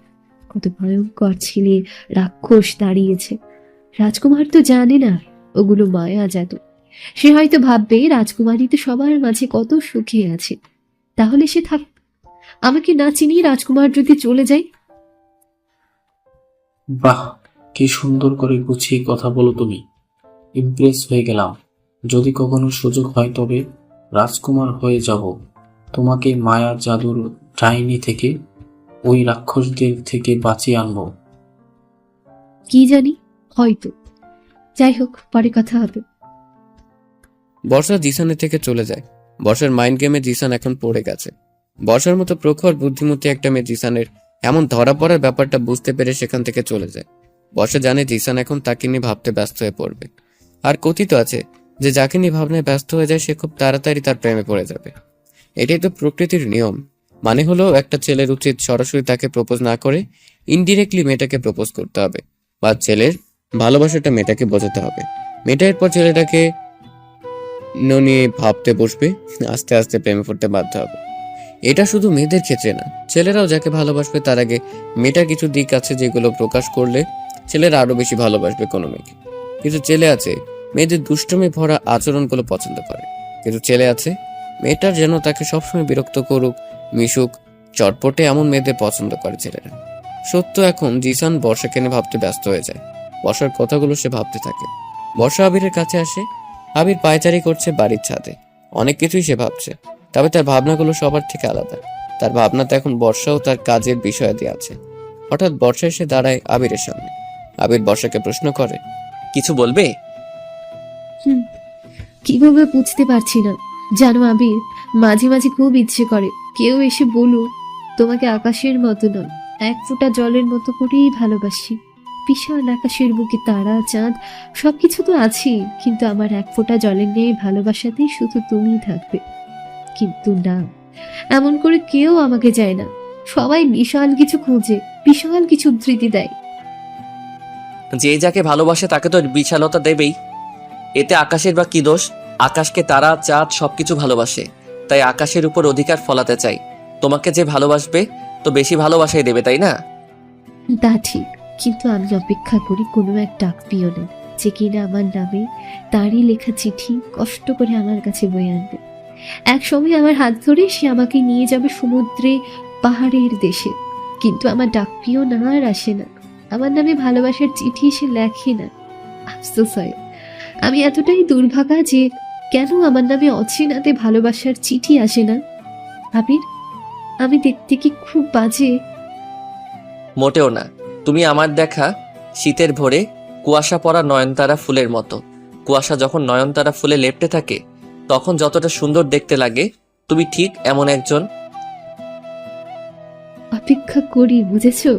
Speaker 5: কত ভয়ঙ্কর ছেলে রাক্ষস দাঁড়িয়েছে। রাজকুমার তো জানে না ওগুলো মায়া জাদু। সে হয়তো ভাববে রাজকুমারী তো সবার মাঝে কত সুখে আছে, তাহলে সে থাক। আমাকে না চিনিয়ে রাজকুমার যদি চলে যায়।
Speaker 1: বাহ, কি সুন্দর করে গুছিয়ে কথা বলো তুমি। ইমপ্রেস হয়ে গেলাম। যদি কখনো সুযোগ হয় তবে রাজকুমার হয়ে যাব। তোমাকে মায়া জাদুর ডাইনি থেকে, ওই রাক্ষসদের থেকে বাঁচিয়ে আনবো।
Speaker 5: কি জানি, হয়তো। যাই হোক, পরে কথা হবে।
Speaker 3: বর্ষা জিসানের থেকে চলে যায়। বর্ষার মাইন্ড গেমে জিসান এখন পড়ে গেছে। বর্ষার মতো প্রখর বুদ্ধিমতী একটা মেয়ে জিসানের এমন ধরা পড়ার ব্যাপারটা বুঝতে পেরে সেখান থেকে চলে যায়। বর্ষা জানে জিসান এখন তাকে নিয়ে ভাবতে ব্যস্ত হয়ে পড়বে। আর কথিত আছে যে যাকে নিয়ে ভাবনায় ব্যস্ত হয়ে যায় সে খুব তাড়াতাড়ি তার প্রেমে পড়ে যাবে। এটাই তো প্রকৃতির নিয়ম। মানে হলো একটা ছেলের উচিত সরাসরি তাকে প্রপোজ না করে ইনডিরেক্টলি মেয়েটাকে প্রপোজ করতে হবে, বা ছেলের ভালোবাসাটা মেয়েটাকে বোঝাতে হবে। মেয়েটা এরপর ছেলেটাকে নিয়ে ভাবতে বসবে, আস্তে আস্তে প্রেমে পড়তে বাধ্য হবে। এটা শুধু মেয়েদের ক্ষেত্রে না, ছেলেরাও যাকে ভালোবাসবে তার আগে মেয়েটার কিছু দিক আছে যেগুলো প্রকাশ করলে ছেলেরা আরো বেশি ভালোবাসবে কোনো মেয়েকে। কিছু ছেলে আছে মেয়েদের দুষ্টুমি ভরা আচরণগুলো পছন্দ করে। কিন্তু ছেলে আছে, মেয়েটার যেন তাকে সবসময় বিরক্ত করুক, মিশুক, চটপটে এমন মেয়েদের পছন্দ করে ছেলেরা। সত্য এখন জিসান বর্ষাকে নিয়ে ভাবতে ব্যস্ত হয়ে যায়। বর্ষার কথাগুলো সে ভাবতে থাকে। বর্ষা আবিরের কাছে আসে। আবির পায়চারি করছে বাড়ির ছাদে। অনেক কিছুই সে ভাবছে, তবে তার ভাবনাগুলো সবার থেকে আলাদা। তার ভাবনাতে এখন বর্ষা ও তার কাজের বিষয়াদি আছে। হঠাৎ বর্ষা এসে দাঁড়ায় আবিরের সামনে। আবির বর্ষাকে প্রশ্ন করে,
Speaker 6: কিছু বলবে?
Speaker 5: কিভাবে বুঝতে পারছি না। জানো আবির, মাঝে মাঝে খুব ইচ্ছে করে কেউ এসে বলুক তোমাকে আকাশের মতো নয়, এক ফোঁটা জলের মতো করেই ভালোবাসি। বিশাল আকাশের বুকে তারা চাঁদ সবকিছু তো আছেই, কিন্তু আমার এক ফোঁটা জলের নিয়ে ভালোবাসাতেই শুধু তুমিই থাকবে। কিন্তু না, এমন করে কেউ আমাকে চায় না। সবাই বিশাল কিছু খোঁজে, বিশাল কিছু উদ্ধৃতি দেয়।
Speaker 6: যে যাকে ভালোবাসে তাকে তো বিশালতা দেবেই, এতে আকাশের বা কি দোষ? আকাশকে তারা চাঁদ সবকিছু ভালোবাসে, তাই আকাশের উপর অধিকার ফলাতে চাই। তোমাকে যে ভালোবাসবে তো বেশি ভালোবাসাই দেবে, তাই না?
Speaker 5: তা ঠিক, কিন্তু আমি অপেক্ষা করি কোনো এক ডাক পিয়নের, যে কিনা আমার নামে তারই লেখা চিঠি কষ্ট করে আমার কাছে বয়ে আনবে। এক সময় আমার হাত ধরে সে আমাকে নিয়ে যাবে সমুদ্রে, পাহাড়ের দেশে। কিন্তু আমার ডাক পিয়ন আর আসে না, আমার নামে ভালোবাসার চিঠি সে লেখে না। আফসোস হয়, আমি এতটাই দুর্ভাগা যে কেন আমার নামে অচেনাতে ভালোবাসার চিঠি আসে না। আবির, আমি দেখতে কি খুব বাজে?
Speaker 6: মোটেও না, তুমি আমার দেখা শীতের ভোরে কুয়াশা পড়া নয়নতারা ফুলের মতো। কুয়াশা যখন নয়নতারা ফুলে লেপ্টে থাকে তখন যতটা সুন্দর দেখতে লাগে, তুমি ঠিক এমন একজন।
Speaker 5: অপেক্ষা করি, বুঝেছো?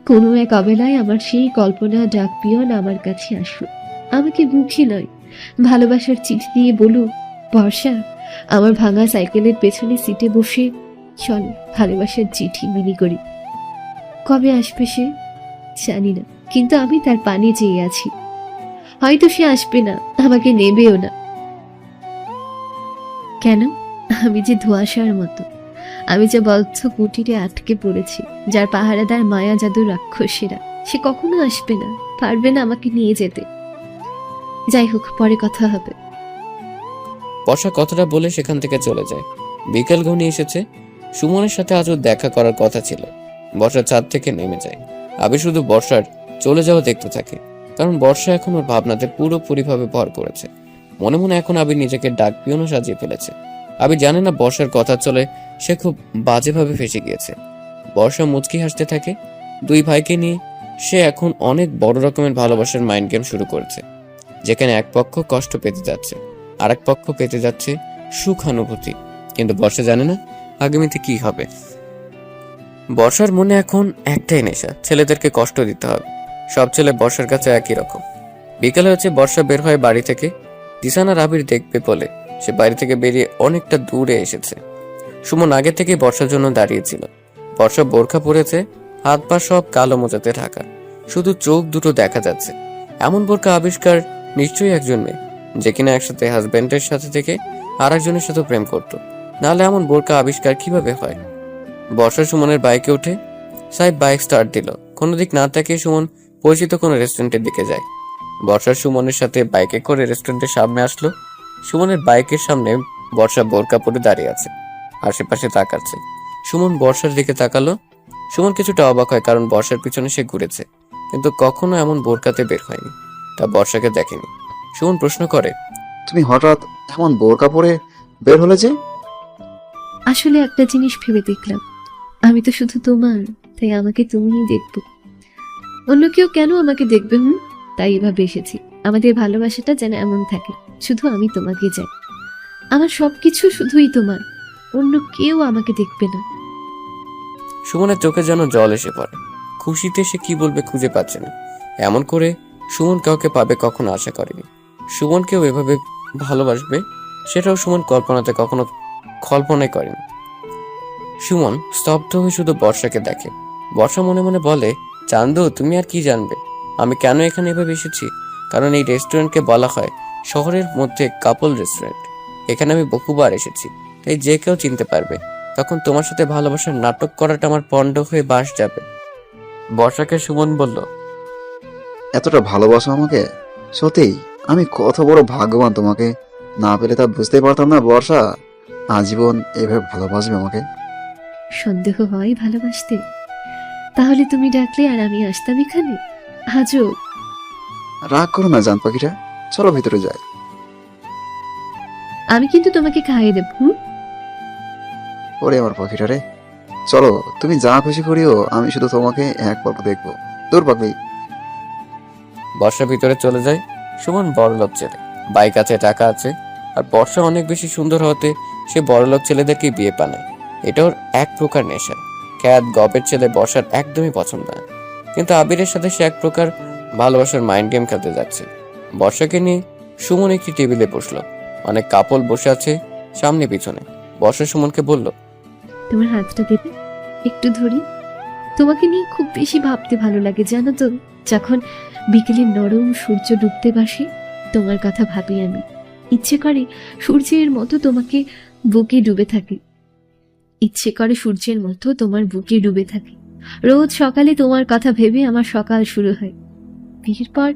Speaker 5: কোনো এক অবেলায় আমার সেই কল্পনা ডাক পিয়ন আমার কাছে আসুক, আমাকে মুখে নয় ভালোবাসার চিঠি দিয়ে বলুক, বর্ষা, আমার ভাঙা সাইকেলের পেছনে সিটে বসে চল ভালোবাসার চিঠি মিলি করি। কবে আসবে সে জানি না, কিন্তু আমি তার পানে চেয়ে আছি। হয়তো সে আসবে না, আমাকে নেবেও না। কেন? আমি যে ধোঁয়াশার মতো, আমি যে বদ্ধ কুটিরে আটকে পড়েছি, যার পাহারাদার মায়া জাদু রাক্ষসীরা। সে কখনো আসবে না, পারবে না আমাকে নিয়ে যেতে। যাই হোক, পরে কথা হবে।
Speaker 3: বর্ষা কথাটা বলে সেখান থেকে চলে যায়। বিকেল ঘনিয়ে এসেছে। সুমনের সাথে আজও দেখা করার কথা ছিল। বর্ষা ছাদ থেকে নেমে যায়। আবির শুধু বর্ষার চলে যাওয়া দেখতে থাকে, কারণ বর্ষা এখন ওর ভাবনাতে পুরোপুরিভাবে ভর করেছে। মনে মনে এখন আবির নিজেকে ডাক পিয়নও সাজিয়ে ফেলেছে। আবির জানে না বর্ষার কথা চলে সে খুব বাজেভাবে ফেসে গিয়েছে। বর্ষা মুচকি হাসতে থাকে। দুই ভাইকে নিয়ে সে এখন অনেক বড় রকমের ভালোবাসার মাইন্ড গেম শুরু করেছে, যেখানে এক পক্ষ কষ্ট পেতে যাচ্ছে, আর এক পক্ষ পেতে যাচ্ছে সুখানুভূতি। কিন্তু বর্ষা জানে না আগামীতে কি হবে। বর্ষার মনে এখন একটাই নেশা, ছেলেদেরকে কষ্ট দিতে হবে। সব ছেলে বর্ষার কাছে একই রকম। বিকেল হয়েছে, বর্ষা বের হয় বাড়ি থেকে। জিসান আর আবির দেখবে বলে সে বাড়ি থেকে বেরিয়ে অনেকটা দূরে এসেছে। সুমন আগে থেকে বর্ষার জন্য দাঁড়িয়েছিল। বর্ষা বোরখা পরেছে, হাত পা সব কালো মোজাতে ঢাকা, শুধু চোখ দুটো দেখা যাচ্ছে। এমন বোরখা আবিষ্কার নিশ্চয়ই একজন মেয়ে, যে কিনা একসাথে হাজবেন্ডের সাথে থেকে আর একজনের সাথে প্রেম করতো, নাহলে এমন বোরখা আবিষ্কার কিভাবে হয়। বর্ষা সুমনের বাইকে উঠে সাহেব বাইক স্টার্ট দিল। কোনো দিক না তাকিয়ে সুমন পরিচিত কোনো রেস্টুরেন্টের দিকে যায়। বর্ষা সুমনের সাথে বাইকে করে রেস্টুরেন্টের সামনে আসলো। সুমনের বাইকের সামনে বর্ষা বোরকা পরে দাঁড়িয়ে আছে, আশেপাশে তাকাচ্ছে। সুমন বর্ষার দিকে তাকালো। সুমন কিছুটা অবাক হয়, কারণ বর্ষার পিছনে সে ঘুরেছে, কিন্তু কখনো এমন বোরকাতে বের হয়নি। তা বর্ষাকে দেখেনি। সুমন প্রশ্ন করে,
Speaker 12: তুমি হঠাৎ এমন বোরকা পরে বের হলে যে?
Speaker 5: আসলে একটা জিনিস ভেবে দেখলাম, আমি তো শুধু তোমার, তাই আমাকে তুমিই দেখবো। অন্য কেউ কেন আমাকে দেখবে? তাই এভাবে এসেছি। আমাদের ভালোবাসাটা যেন এমন থাকে, শুধু আমি তোমাকে চাই। আমার সবকিছু শুধুই তোমার, অন্য কেউ আমাকে দেখবে না।
Speaker 3: সুমনের চোখে যেন জল এসে পড়ে। খুশিতে সে কি বলবে খুঁজে পাচ্ছে না। এমন করে সুমন কাউকে পাবে কখনো আশা করেনি। সুমনকেও এভাবে ভালোবাসবে সেটাও সুমন কল্পনাতে কখনো কল্পনাই করেনি। সুমন স্তব্ধ হয়ে শুধু বর্ষাকে দেখে। বর্ষা মনে মনে বলে, চান্দু, তুমি আর কি জানবে আমি কেন এখানে এভাবে এসেছি? কারণ এই রেস্টুরেন্টকে বলা হয় শহরের মধ্যে কাপল রেস্টুরেন্ট। এখানে আমি বহুবার এসেছি, তাই যে কেউ চিনতে পারবে। তখন তোমার সাথে ভালোবাসার নাটক করাটা আমার পণ্ড হয়ে বাস যাবে। বর্ষাকে সুমন বলল,
Speaker 12: এতটা ভালোবাসো আমাকে? সত্যি? আমি কত বড় ভাগ্যবান, তোমাকে না পেলে তা বুঝতেই পারতাম না বর্ষা আজীবন এভাবে ভালোবাসবে আমাকে।
Speaker 5: সন্দেহ হয় ভালোবাসতে? তাহলে তুমি ডাকলে আর আমি আসতাম এখানে? আজও
Speaker 12: রাগ করো না জান পাখিটা, চলো ভিতরে যাই।
Speaker 5: আমি কিন্তু তোমাকে খাইয়ে দেব।
Speaker 12: ওরে আমার পাখিটা রে, চলো তুমি যা খুশি করিও, আমি শুধু তোমাকে এক পলক দেখবো। দূর পাখি।
Speaker 3: বর্ষা ভিতরে চলে যায়। সুমন বড়লোক ছেলে, বাইক আছে, টাকা আছে, আর বর্ষা অনেক বেশি সুন্দর হতে সে বড়লোক ছেলেদেরকে বিয়ে পানায়। এটা ওর এক প্রকার নেশা। খ্যাত গবের ছেলে বর্ষার একদমই পছন্দ না, কিন্তু আবিরের সাথে সে এক প্রকার ভালোবাসার মাইন্ড গেম খেলতে যাচ্ছে। বর্ষাকে নিয়ে সুমন একটি টেবিলে বসলো। অনেক কাপল বসে আছে সামনে পিছনে। বর্ষা সুমনকে বলল,
Speaker 5: তোমার হাতটা দেবে, একটু ধরি। তোমাকে নিয়ে খুব বেশি ভাবতে ভালো লাগে জানো তো। যখন বিকেলে নরম সূর্য ডুবতে বসে, তোমার কথা ভাবি আমি। ইচ্ছে করে সূর্যের মতো তোমাকে বুকে ডুবে থাকি। ইচ্ছে করে সূর্যের মতো তোমার বুকে ডুবে থাকি। রোজ সকালে তোমার কথা ভেবে আমার সকাল শুরু হয়। বিয়ের পর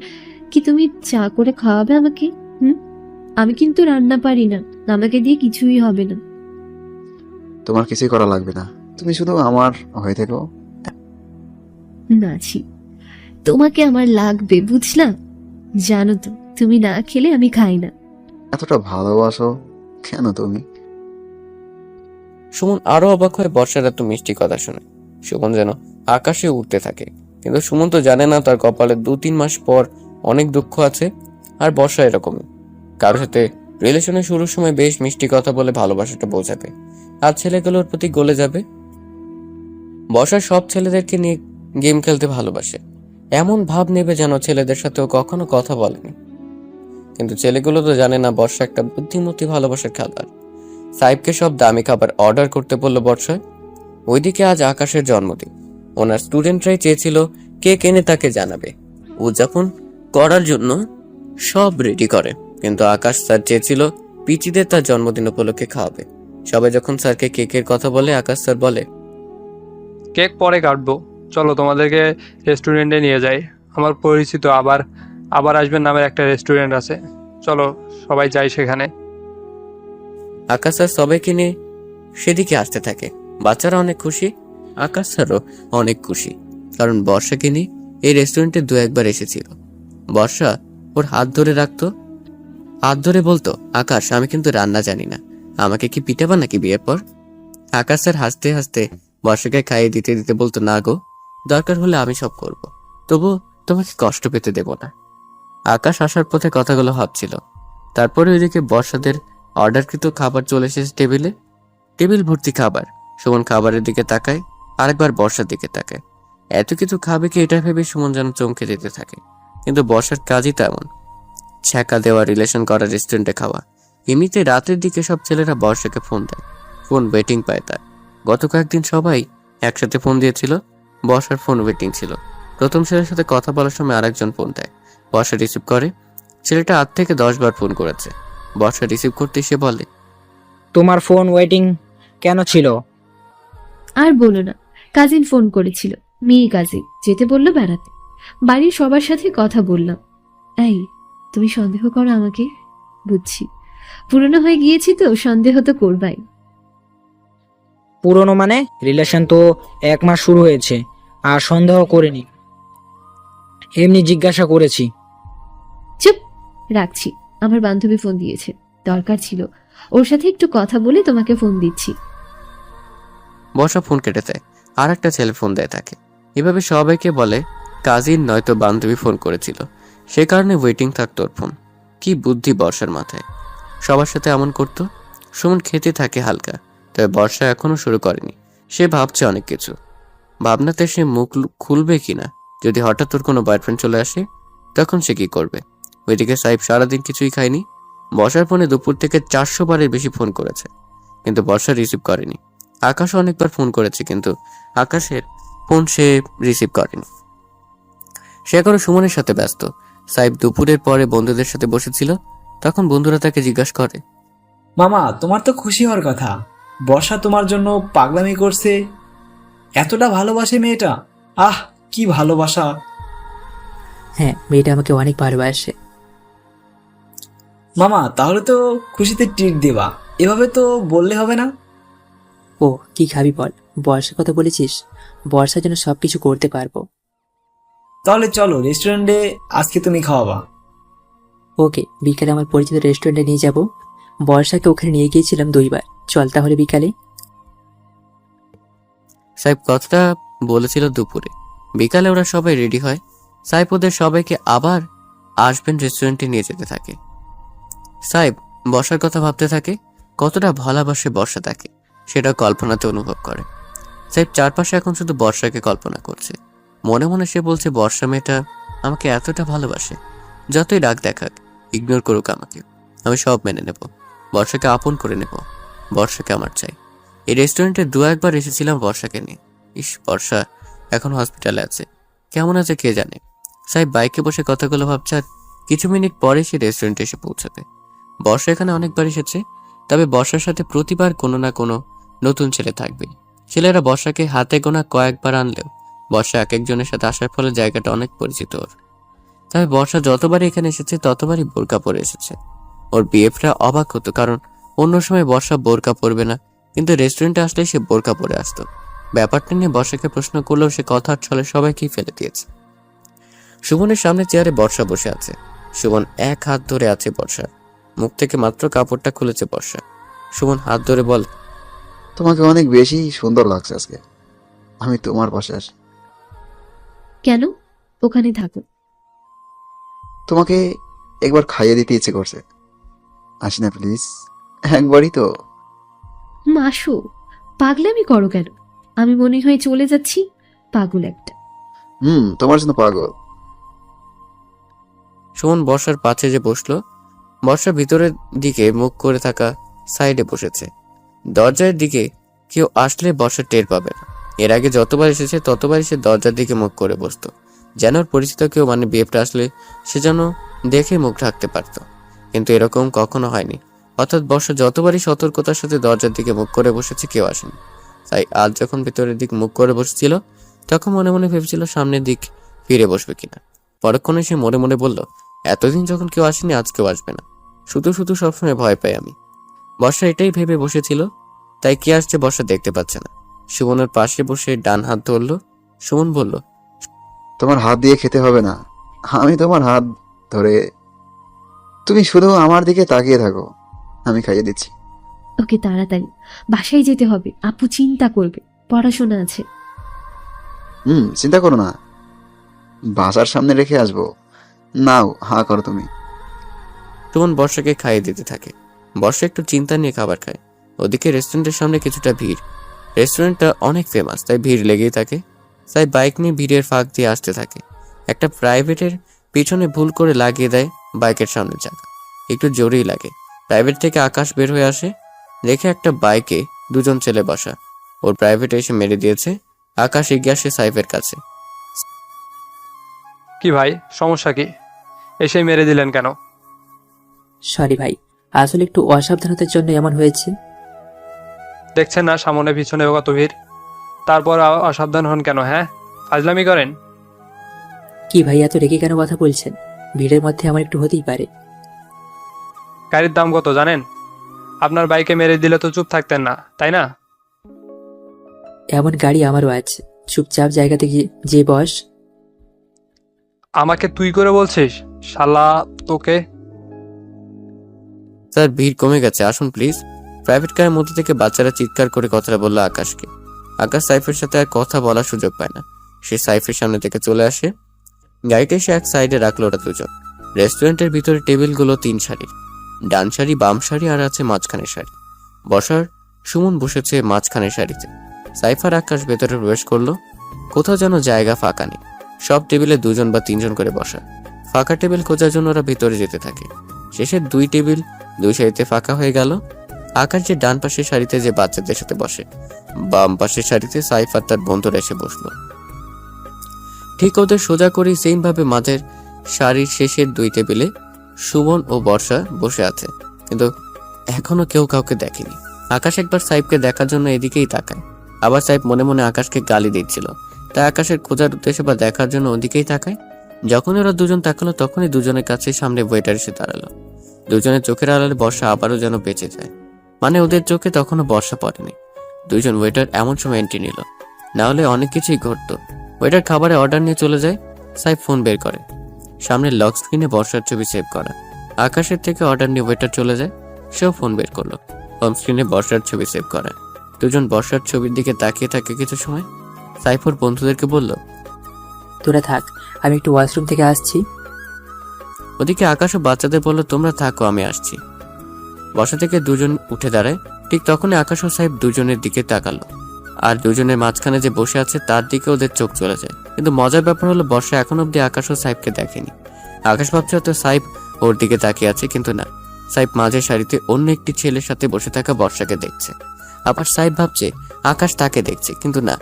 Speaker 5: কি তুমি চা করে খাওয়াবে আমাকে? আমি কিন্তু রান্না পারি না, আমাকে দিয়ে কিছুই হবে না।
Speaker 12: তোমার কিছুই করা লাগবে না, তুমি শুধু আমার হয়ে থেকো।
Speaker 5: নাছি, তোমাকে আমার লাগবে, বুঝলাম। জানো তো, তুমি না খেলে আমি খাই না।
Speaker 12: এতটা ভালোবাসো কেন তুমি?
Speaker 3: সুমন আরো অবাক হয়ে বর্ষার এত মিষ্টি কথা শুনে। সুমন যেন আকাশে উঠতে থাকে, কিন্তু সুমন তো জানে না তার কপালে 2-3 মাস পর অনেক দুঃখ আছে। আর বর্ষা এরকমই, কারোর সাথে রিলেশনের শুরুর সময় বেশ মিষ্টি কথা বলে ভালোবাসাটা বোঝাবে, আর ছেলেগুলোর প্রতি গলে যাবে। বর্ষা সব ছেলেদেরকে নিয়ে গেম খেলতে ভালোবাসে, এমন ভাব নেবে যেন ছেলেদের সাথেও কখনো কথা বলেনি। কিন্তু ছেলেগুলো তো জানে না বর্ষা একটা বুদ্ধিমতী ভালোবাসার খেলোয়াড়। সাইবকে সব দামি খাবার অর্ডার করতে বলল বর্ষা। ওইদিকে আজ আকাশের জন্মদিন। ওনার স্টুডেন্টরাই চেয়েছিল কেক এনে তাকে জানাবে, উদযাপন করার জন্য সব রেডি করে। কিন্তু আকাশ স্যার চেয়েছিল পিচিদের তার জন্মদিন উপলক্ষে খাওয়াবে। সবাই যখন স্যারকে কেকের কথা বলে, আকাশ স্যার বলে,
Speaker 7: কেক পরে কাটবো, চলো তোমাদেরকে রেস্টুরেন্টে নিয়ে যাই। আমার পরিচিত আবার আসবেন নামের একটা রেস্টুরেন্ট আছে, চলো সবাই যাই সেখানে।
Speaker 3: আকাশ স্যার সবাইকে নিয়ে সেদিকে আসতে থাকে। বাচ্চারা অনেক খুশি, আকাশ স্যারও অনেক খুশি, কারণ বর্ষাকে নিয়ে এই রেস্টুরেন্টে 2-1 বার এসেছিল। বর্ষা ওর হাত ধরে রাখতো, হাত ধরে বলতো, আকাশ আমি কিন্তু রান্না জানি না, আমাকে কি পিটাবা নাকি বিয়ের পর? আকাশ স্যার হাসতে হাসতে বর্ষাকে খাইয়ে দিতে দিতে বলতো, না গো, দরকার হলে আমি সব করব, তবু তোমাকে কষ্ট পেতে দেব না। আকাশ আসার পথে কথাগুলো ভাবছিল। তারপরে ওইদিকে বর্ষাদের অর্ডারকৃত খাবার চলে এসেছে টেবিলে। টেবিল ভর্তি খাবার। সুমন খাবারের দিকে তাকায়, আরেকবার বর্ষার দিকে তাকায়। এত কিছু খাবে কি এটা ভেবে সুমন যেন চমকে দিতে থাকে। কিন্তু বর্ষার কাজই তেমন, ছ্যাঁকা দেওয়া, রিলেশন করা, রেস্টুরেন্টে খাওয়া। এমনিতে রাতের দিকে সব ছেলেরা বর্ষাকে ফোন দেয়, ফোন ওয়েটিং পায় তার। গত কয়েকদিন সবাই একসাথে ফোন দিয়েছিল, বর্ষার ফোন ওয়েটিং ছিল। প্রথম ছেলের সাথে কথা বলার সময় আরেকজন ফোন দেয়, বর্ষা রিসিভ করে। ছেলেটা 8 থেকে 10 বার ফোন করেছে। বর্ষা রিসিভ করতে সে বলে,
Speaker 2: তোমার ফোন ওয়েটিং কেন ছিল?
Speaker 5: আর বলো না, কাজিন ফোন করেছিল, মেয়ে কাজিন, যেতে বললো বেড়াতে। বাড়ির সবার সাথে কথা বললাম। এই, তুমি সন্দেহ করো আমাকে, বুঝছি। পুরনো হয়ে গিয়েছি তো, সন্দেহ তো করবাই।
Speaker 2: পুরনো মানে? রিলেশন তো 1 মাস শুরু হয়েছে, আর সন্দেহ করিনি, এমনি জিজ্ঞাসা করেছি।
Speaker 5: চুপ, রাখছি। আমার বান্ধবী ফোন দিয়েছে, দরকার ছিল, ওর সাথে একটু কথা বলে তোমাকে ফোন দিচ্ছি।
Speaker 3: বর্ষা ফোন কেটে দেয়, আর একটা ছেলে ফোন দেয় তাকে। এভাবে সবাইকে বলে কাজিন নয়তো বান্ধবী ফোন করেছিল, সে কারণে ওয়েটিং থাকতো ওর ফোন। কি বুদ্ধি বর্ষার মাথায়, সবার সাথে এমন করতো। সুমন খেতে থাকে হালকা, তবে বর্ষা এখনো শুরু করেনি। সে ভাবছে অনেক কিছু। ভাবনাতে সে মুখ খুলবে কিনা, যদি হঠাৎ ওর কোনো বয়ফ্রেন্ড চলে আসে তখন সে কি করবে। ওইদিকে সাহেব সারাদিন কিছুই খায়নি। বর্ষার ফোনে দুপুর থেকে 400 বারের বেশি ফোন করেছে, কিন্তু বর্ষা রিসিভ করেনি। আকাশও অনেকবার ফোন করেছে, কিন্তু আকাশের ফোন সে রিসিভ করেনি। সে এখনো সুমনের সাথে ব্যস্ত। সাহেব দুপুরের পরে বন্ধুদের সাথে বসেছিল, তখন বন্ধুরা তাকে জিজ্ঞাসা করে,
Speaker 4: মামা তোমার তো খুশি হওয়ার কথা, বর্ষা তোমার জন্য পাগলামি করছে, এতটা ভালোবাসে মেয়েটা, আহ কি ভালোবাসা।
Speaker 11: হ্যাঁ, মেয়েটা আমাকে অনেক ভালোবাসে।
Speaker 4: মামা তাহলে তো খুশিতে ট্রিট দেবা, এভাবে তো বললে হবে না।
Speaker 11: ও কি খাবি বল, বর্ষার কথা বলেছিস, বর্ষার জন্য সব কিছু করতে পারবো।
Speaker 4: তাহলে চলো রেস্টুরেন্টে, আজকে তুমি খাওয়াবা।
Speaker 11: ওকে, বিকালে আমার পরিচিত রেস্টুরেন্টে নিয়ে যাব। বর্ষাকে ওখানে নিয়ে গিয়েছিলাম 2 বার। চল তাহলে বিকালে।
Speaker 3: সাহেব কথাটা বলেছিল দুপুরে। বিকালে ওরা সবাই রেডি হয়। সাহেব ওদের সবাইকে আবার আসবেন রেস্টুরেন্টে নিয়ে যেতে থাকে। সাহেব বর্ষার কথা ভাবতে থাকে, কতটা ভালোবাসে বর্ষা তাকে, সেটা কল্পনাতে অনুভব করে। সাহেব চারপাশে এখন শুধু বর্ষাকে কল্পনা করছে। মনে মনে সে বলছে, বর্ষা মেয়েটা আমাকে এতটা ভালোবাসে, যতই রাগ দেখাক, ইগনোর করুক আমাকে, আমি সব মেনে নেব, বর্ষাকে আপন করে নেব, বর্ষাকে আমার চাই। এই রেস্টুরেন্টে 2-1বার এসেছিলাম বর্ষাকে নিয়ে। ইস, বর্ষা এখন হসপিটালে আছে, কেমন আছে কে জানে। সাহেব বাইকে বসে কথাগুলো ভাবছে, আর কিছু মিনিট পরে সে রেস্টুরেন্টে এসে পৌঁছাবে। বর্ষা এখানে অনেকবার এসেছে, তবে বর্ষার সাথে প্রতিবার কোনো না কোনো নতুন ছেলে থাকবে। ছেলেরা বর্ষাকে হাতে গোনা কয়েকবার আনলেও বর্ষা এক একজনের সাথে আসার ফলে জায়গাটা অনেক পরিচিত ওর। তবে বর্ষা যতবারই এখানে এসেছে ততবারই বোরকা পরে এসেছে। ওর বিএফরা অবাক হতো, কারণ অন্য সময় বর্ষা বোরকা পরবে না, কিন্তু রেস্টুরেন্টে আসলে সে বোরকা পরে আসতো। ব্যাপারটা নিয়ে বর্ষাকে প্রশ্ন করলেও সে কথার ছলে সবাইকেই ফেলে দিয়েছে। সুমনের সামনে চেয়ারে বর্ষা বসে আছে। সুমন এক হাত ধরে আছে বর্ষার, মুখ থেকে মাত্র কাপড়টা খুলেছে বর্ষা। সুমন হাত ধরে বল,
Speaker 12: তোমাকে অনেক বেশি সুন্দর লাগছে আজকে, আমি তোমার পাশে আসি।
Speaker 5: কেন? ওখানে থাকো।
Speaker 12: তোমাকে একবার খাইয়ে দিতে ইচ্ছে করছে, আসি না প্লিজ, একবারই তো।
Speaker 5: আসো, পাগলামি করো কেন? আমি মনে হয় চলে যাচ্ছি, পাগল একটা।
Speaker 12: তোমার জন্য পাগল।
Speaker 3: সুমন বর্ষার পাশে যে বসলো। বর্ষা ভিতরের দিকে মুখ করে থাকা সাইডে বসেছে। দরজার দিকে কেউ আসলে বর্ষা টের পাবে না। এর আগে যতবার এসেছে ততবারই সে দরজার দিকে মুখ করে বসতো, যেন ওর পরিচিত কেউ মানে বিএফটা আসলে সে যেন দেখে মুখ ঢাকতে পারত। কিন্তু এরকম কখনো হয়নি। অর্থাৎ বর্ষা যতবারই সতর্কতার সাথে দরজার দিকে মুখ করে বসেছে, কেউ আসেনি। তাই আজ যখন ভিতরের দিক মুখ করে বসেছিল, তখন মনে মনে ভেবেছিল সামনের দিক ফিরে বসবে কিনা। পরক্ষণে সে মনে মনে বলল, এতদিন যখন কেউ আসেনি, আজ কেউ আসবে না, শুধু শুধু সবসময় ভয় পাই আমি। বর্ষা এটাই ভেবে বসেছিল, তাই কে আসছে বর্ষা দেখতে পাচ্ছে না। সুমনের পাশে বসে ডান হাত ধরল। সুমন বলল,
Speaker 12: তোমার হাত দিয়ে খেতে হবে না, আমি তোমার হাত ধরে, তুমি শুধু আমার দিকে তাকিয়ে থাকো, আমি খাইয়ে দিচ্ছি।
Speaker 5: ওকে, তাড়াতাড়ি বাসায় যেতে হবে, আপু চিন্তা করবে, পড়াশোনা আছে।
Speaker 12: চিন্তা করো না, বাসার সামনে রেখে আসবো, নাও হা করো তুমি।
Speaker 3: সুমন বর্ষাকে খাইয়ে দিতে থাকে। বর্ষা একটু চিন্তা নিয়ে খাবার খায়। ওদিকে রেস্টুরেন্টের সামনে কিছুটা ভিড়। রেস্টুরেন্টটা অনেক ফেমাস, তাই ভিড় লেগেই থাকে। তাই বাইক নিয়ে ভিড়ের ফাঁক দিয়ে আসতে থাকে। একটা প্রাইভেটের পিছনে ভুল করে লাগিয়ে দেয় বাইকের সামনে চাকা, একটু জোরেই লাগে। প্রাইভেট থেকে আকাশ বের হয়ে আসে, দেখে একটা বাইকে 2জন ছেলে বসা। ওর প্রাইভেটে এসে মেরে দিয়েছে। আকাশ এগিয়ে আসে সাইফের কাছে।
Speaker 7: কি ভাই, সমস্যা কি? এসে মেরে দিলেন কেন?
Speaker 11: সরি ভাই, আসলে একটু অসাবধানতার জন্য এমন হয়েছে।
Speaker 7: দেখছেন না সামনে পিছনে কত ভিড়, তারপর অসাবধান হন কেন? হ্যাঁ, ফাজলামি করেন?
Speaker 11: কি ভাই, এত রেগে কেন কথা বলছেন? ভিড়ের মধ্যে আমার একটু হতেই পারে।
Speaker 7: গাড়ির দাম কত জানেন? আপনার বাইকে মেরে দিলে তো চুপ থাকতেন না, তাই না?
Speaker 11: এমন গাড়ি আমারও আছে, চুপচাপ জায়গাতে গিয়ে যে বস।
Speaker 7: আমাকে তুই করে বলছিস? শালা তোকে।
Speaker 3: স্যার, ভিড় কমে গেছে, আসুন প্লিজ। প্রাইভেট কারের মধ্যে থেকে বাচ্চারা চিৎকার করে কথাটা বলল আকাশকে। আকাশ সাইফের সাথে আর কথা বলার সুযোগ পায় না। সে সাইফের সামনে থেকে চলে আসে। গাড়িটা এসে এক সাইডে রাখলো ওরা 2জন। রেস্টুরেন্টের ভিতরে টেবিলগুলো 3 সারির, ডান সারি, বাম সারি আর আছে মাঝখানের সারি। বসার সুমন বসেছে মাঝখানের সারিতে। সাইফ আর আকাশ ভেতরে প্রবেশ করলো। কোথাও যেন জায়গা ফাঁকা নেই, সব টেবিলে 2জন বা 3জন করে বসা। ফাঁকা টেবিল খোঁজার জন্য ওরা ভিতরে যেতে থাকে। শেষে 2 টেবিল 2 সারিতে ফাঁকা হয়ে গেল। আকাশ যে ডান পাশের সারিতে যে বাচ্চাদের সাথে বসে, বাম পাশের সারিতে সাইফ আর তার বন্ধুরা এসে বসলো। ঠিক ওদের সোজা করেই সেম ভাবে মাঝের সারির শেষের 2 টেবিলে সুমন ও বর্ষা বসে আছে, কিন্তু এখনো কেউ কাউকে দেখেনি। আকাশ একবার সাইফকে দেখার জন্য এদিকেই তাকায়, আবার সাইফ মনে মনে আকাশকে গালি দিচ্ছিল, তাই আকাশের খোঁজার উদ্দেশ্যে বা দেখার জন্য ওদিকেই তাকায়। যখন ওরা 2জন তাকালো, তখনই 2জনের কাছে সামনে ওয়েটার এসে দাঁড়ালো। দুজনের চোখের আড়ালে বর্ষা আবারও যেন বেঁচে যায়। মানে ওদের চোখে তখনও বর্ষা পড়েনি। দুইজন ওয়েটার এমন সময় এন্ট্রি নিল, না হলে অনেক কিছুই ঘটতো। ওয়েটার খাবারের অর্ডার নিয়ে চলে যায়। সাইফ ফোন বের করে, সামনে লক স্ক্রিনে বর্ষার ছবি সেভ করা। আকাশের থেকে অর্ডার নিয়ে ওয়েটার চলে যায়, সেও ফোন বের করলো, হোম স্ক্রিনে বর্ষার ছবি সেভ করা। দুজন বর্ষার ছবির দিকে তাকিয়ে থাকে কিছু সময়। সাইফ ওর বন্ধুদেরকে বলল,
Speaker 11: তোরা থাক, আমি একটু ওয়াশরুম থেকে আসছি।
Speaker 3: ওদিকে আকাশও বাচ্চাদের বলল, তোমরা থাকো, আমি আসছি। বসা থেকে দুজন উঠে দাঁড়ায়। ঠিক তখনই আকাশ ও সাহেব দুজনের দিকে তাকালো, আর দুজনের মাঝখানে যে বসে আছে তার দিকে ওদের চোখ চলে যায়। কিন্তু মজার ব্যাপার হলো বর্ষা এখন অব্দি আকাশ ও সাহেবকে দেখেনি। আকাশ ভাবছে হয়তো সাহেব ওর দিকে তাকিয়ে আছে, কিন্তু না, সাহেব মাঝের সারিতে অন্য একটি ছেলের সাথে বসে থাকা বর্ষাকে দেখছে। আবার সাহেব ভাবছে আকাশ তাকে দেখছে, কিন্তু না,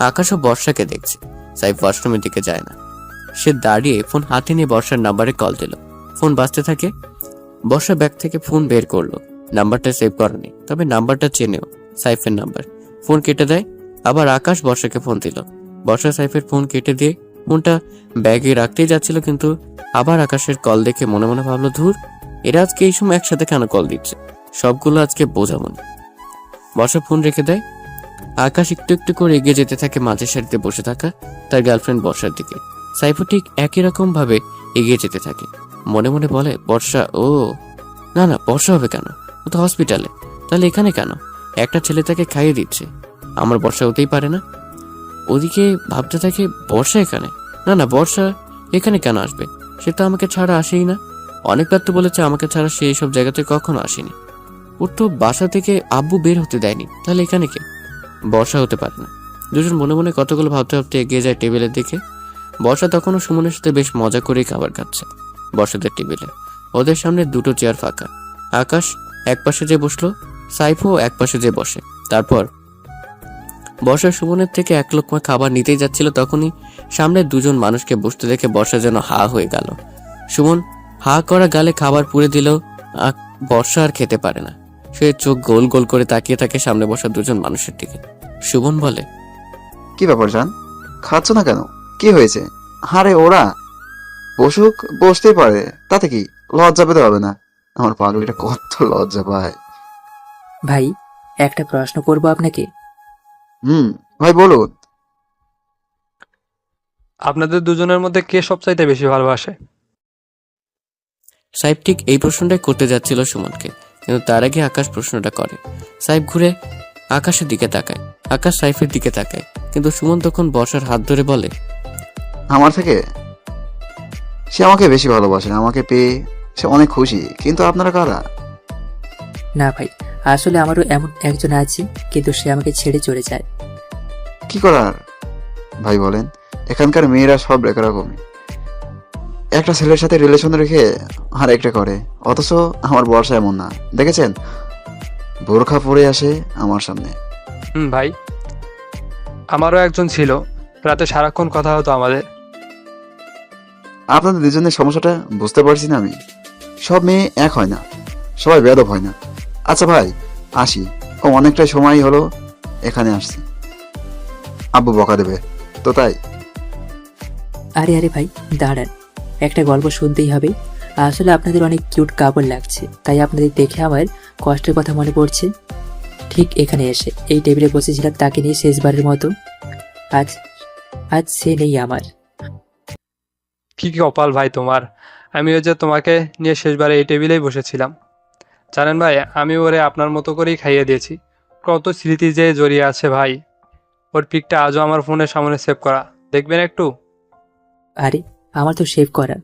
Speaker 3: আকাশও বর্ষাকে দেখছে। সাহেব ওয়াশরুমের দিকে যায় না, সে দাঁড়িয়ে ফোন হাতে নিয়ে বর্ষার নাম্বারে কল দিল। ফোন বাজতে থাকে। বর্ষা ব্যাগ থেকে ফোন বের করলো, নাম্বারটা সেভ করেনি, তবে নাম্বারটা চেনেও, সাইফের নাম্বার। ফোন কেটে দেয়। আবার আকাশ বর্ষাকে ফোন দিল। বর্ষা সাইফের ফোন কেটে দিয়ে ফোনটা ব্যাগে রাখতেই যাচ্ছিল, কিন্তু আবার আকাশের কল দেখে মনে মনে ভাবলো, ধুর, এরা আজকে এই সময় একসাথে কেন কল দিচ্ছে, সবগুলো আজকে বোঝামনি। বর্ষা ফোন রেখে দেয়। আকাশ একটু একটু করে এগিয়ে যেতে থাকে মাঝের সারিতে বসে থাকা তার গার্লফ্রেন্ড বর্ষার দিকে। সাইফও ঠিক একই রকম ভাবে এগিয়ে যেতে থাকে। মনে মনে বলে, বর্ষা, ও না না, বর্ষা হবে কেন, ও তো হসপিটালে, তাহলে এখানে কেন? একটা ছেলে তাকে খাইয়ে দিচ্ছে, আমার বর্ষা হতেই পারে না। ওদিকে ভাবতে থাকে, বর্ষা এখানে, না না, বর্ষা এখানে কেন আসবে, সে তো আমাকে ছাড়া আসেই না। অনেকবার তো বলেছে আমাকে ছাড়া সে এইসব জায়গাতে কখনো আসেনি। ওর তো বাসা থেকে আব্বু বের হতে দেয়নি, তাহলে এখানে কে? বর্ষা হতে পারে না। দুজন মনে মনে কতগুলো ভাবতে ভাবতে এগিয়ে যায় টেবিলের দিকে। বর্ষা তখনও সুমনের সাথে বেশ মজা করেই খাবার খাচ্ছে। বর্ষাদের টেবিলে ওদের সামনে দুটো চেয়ার ফাঁকা। আকাশ এক পাশে যে বসলো, সাইফও এক পাশে যে বসে। তারপর বর্ষা সুমনের থেকে এক লোকমা খাবার নিতেই যাচ্ছিল, তখনই সামনে দুজন মানুষকে বসতে দেখে বর্ষা যেন হা হয়ে গেল। সুমন হা করা গালে খাবার পুড়ে দিল। বর্ষা আর খেতে পারে না, সে চোখ গোল গোল করে তাকিয়ে থাকে সামনে বসা দুজন মানুষের দিকে। সুমন বলে,
Speaker 12: কি ব্যাপার জান, খাচ্ছ না কেন, কি হয়েছে? আরে ওরা বসুক, বসতেই পারে, তাতে কি, লজ্জা পেতে হবে না। আমার পাগলিটা কত লজ্জা পায়।
Speaker 11: ভাই, একটা প্রশ্ন করব আপনাকে।
Speaker 12: ভাই বলুন।
Speaker 7: আপনাদের দুজনের মধ্যে কে সবচাইতে বেশি ভালোবাসে?
Speaker 3: সাহেব ঠিক এই প্রশ্নটাই করতে যাচ্ছিল সুমনকে, কিন্তু তার আগে আকাশ প্রশ্নটা করে। সাহেব ঘুরে আকাশের দিকে তাকায়, আকাশ সাইফের দিকে তাকায়, কিন্তু সুমন তখন বর্ষার হাত ধরে বলে,
Speaker 12: আমার থেকে সে আমাকে বেশি ভালোবাসে, আমাকে পেয়ে সে অনেক খুশি, কিন্তু আপনারা কারা?
Speaker 11: না ভাই, আসলে আমারও এমন একজন আছে, কিন্তু সে আমাকে ছেড়ে চলে যায়।
Speaker 12: কি করার ভাই বলেন, এখানকার মেয়েরা সব একরকমই, একটা ছেলের সাথে রিলেশন রেখে আর একটা করে, অথচ আমার বর্ষা এমন না, দেখেছেন, বোরখা পরে আসে আমার সামনে।
Speaker 7: ভাই, আমারও একজন ছিল, রাতে সারাক্ষণ কথা হতো আমাদের।
Speaker 12: আপনাদের দুজনের সমস্যাটা বুঝতে পারছি না আমি, সব মেয়ে এক হয় না, সবাই বেয়াদব হয় না। আচ্ছা ভাই, আসি, ও অনেকটাই সময় হলো এখানে আসছি, আব্বু বকা দেবে তো তাই।
Speaker 11: আরে আরে ভাই, দাঁড়ান, একটা গল্প শুনতেই হবে। আসলে আপনাদের অনেক কিউট কাপড় লাগছে, তাই আপনাদের দেখে আমার কষ্টের কথা মনে পড়ছে। ঠিক এখানে এসে এই টেবিলে বসেছিলাম তাকে নিয়ে শেষবারের মতো, আজ আজ সে নেই আমার।
Speaker 7: কি কপাল ভাই তোমার, আমি ওই যে তোমাকে নিয়ে শেষবারে এই টেবিলেই বসেছিলাম। জানেন ভাই, আমি ওরে আপনার মতো করেই খাইয়ে দিয়েছি। কত স্মৃতি যে জড়িয়ে আছে ভাই। ওর পিকটা আজও আমার ফোনের সামনে সেভ করা, দেখবেন একটু।
Speaker 11: আরে, আমার তো সেভ করা।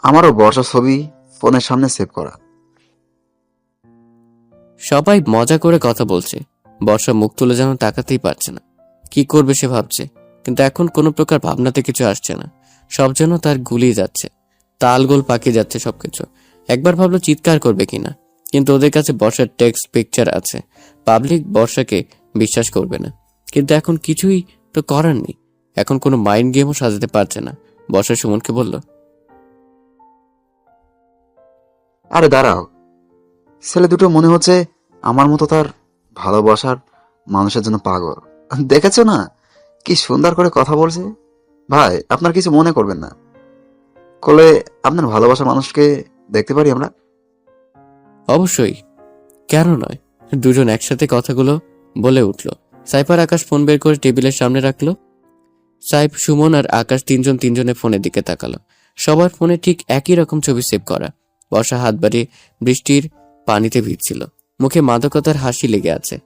Speaker 12: আমারও বর্ষা ছবি ফোনের সামনে সেভ করা।
Speaker 3: সবাই মজা করে কথা বলছে। বর্ষা মুখ তুলে যেন তাকাতেই পারছে না, কি করবে সে ভাবছে, কিন্তু এখন কোনো প্রকার ভাবনাতে কিছু আসছে না। সব যেন তার গুলিয়ে যাচ্ছে, তালগোল পাকিয়ে যাচ্ছে সবকিছু। একবার ভাবলো চিৎকার করবে কিনা, কিন্তু ওদের কাছে বর্ষার টেক্সট পিকচার আছে, পাবলিক বর্ষাকে বিশ্বাস করবে না। কিন্তু এখন কিছুই তো করার নেই, এখন কোনো মাইন্ড গেমও সাজাতে পারছে না। বর্ষা সুমনকে বলল,
Speaker 12: আরে দাঁড়াও, ছেলে দুটো মনে হচ্ছে আমার মতো তার ভালোবাসার মানুষের জন্য পাগল, দেখেছো না কি সুন্দর করে কথা বলছে। ভাই, আপনার কিছু মনে করবেন না। করলে আপনার ভালোবাসার মানুষকে দেখতে পারি আমরা?
Speaker 3: অবশ্যই, কেন নয়? দুজন একসাথে কথাগুলো বলে উঠল। সাইফ আর আকাশ ফোন বের করে টেবিলের সামনে রাখলো। সাইফ, সুমন আর আকাশ তিনজনের ফোনের দিকে তাকালো। সবার ফোনে ঠিক একই রকম ছবি সেভ করা। বর্ষা হাত বাড়িয়ে বৃষ্টির পানিতে ভিজছিল, মুখে মাদকতার হাসি লেগে আছে।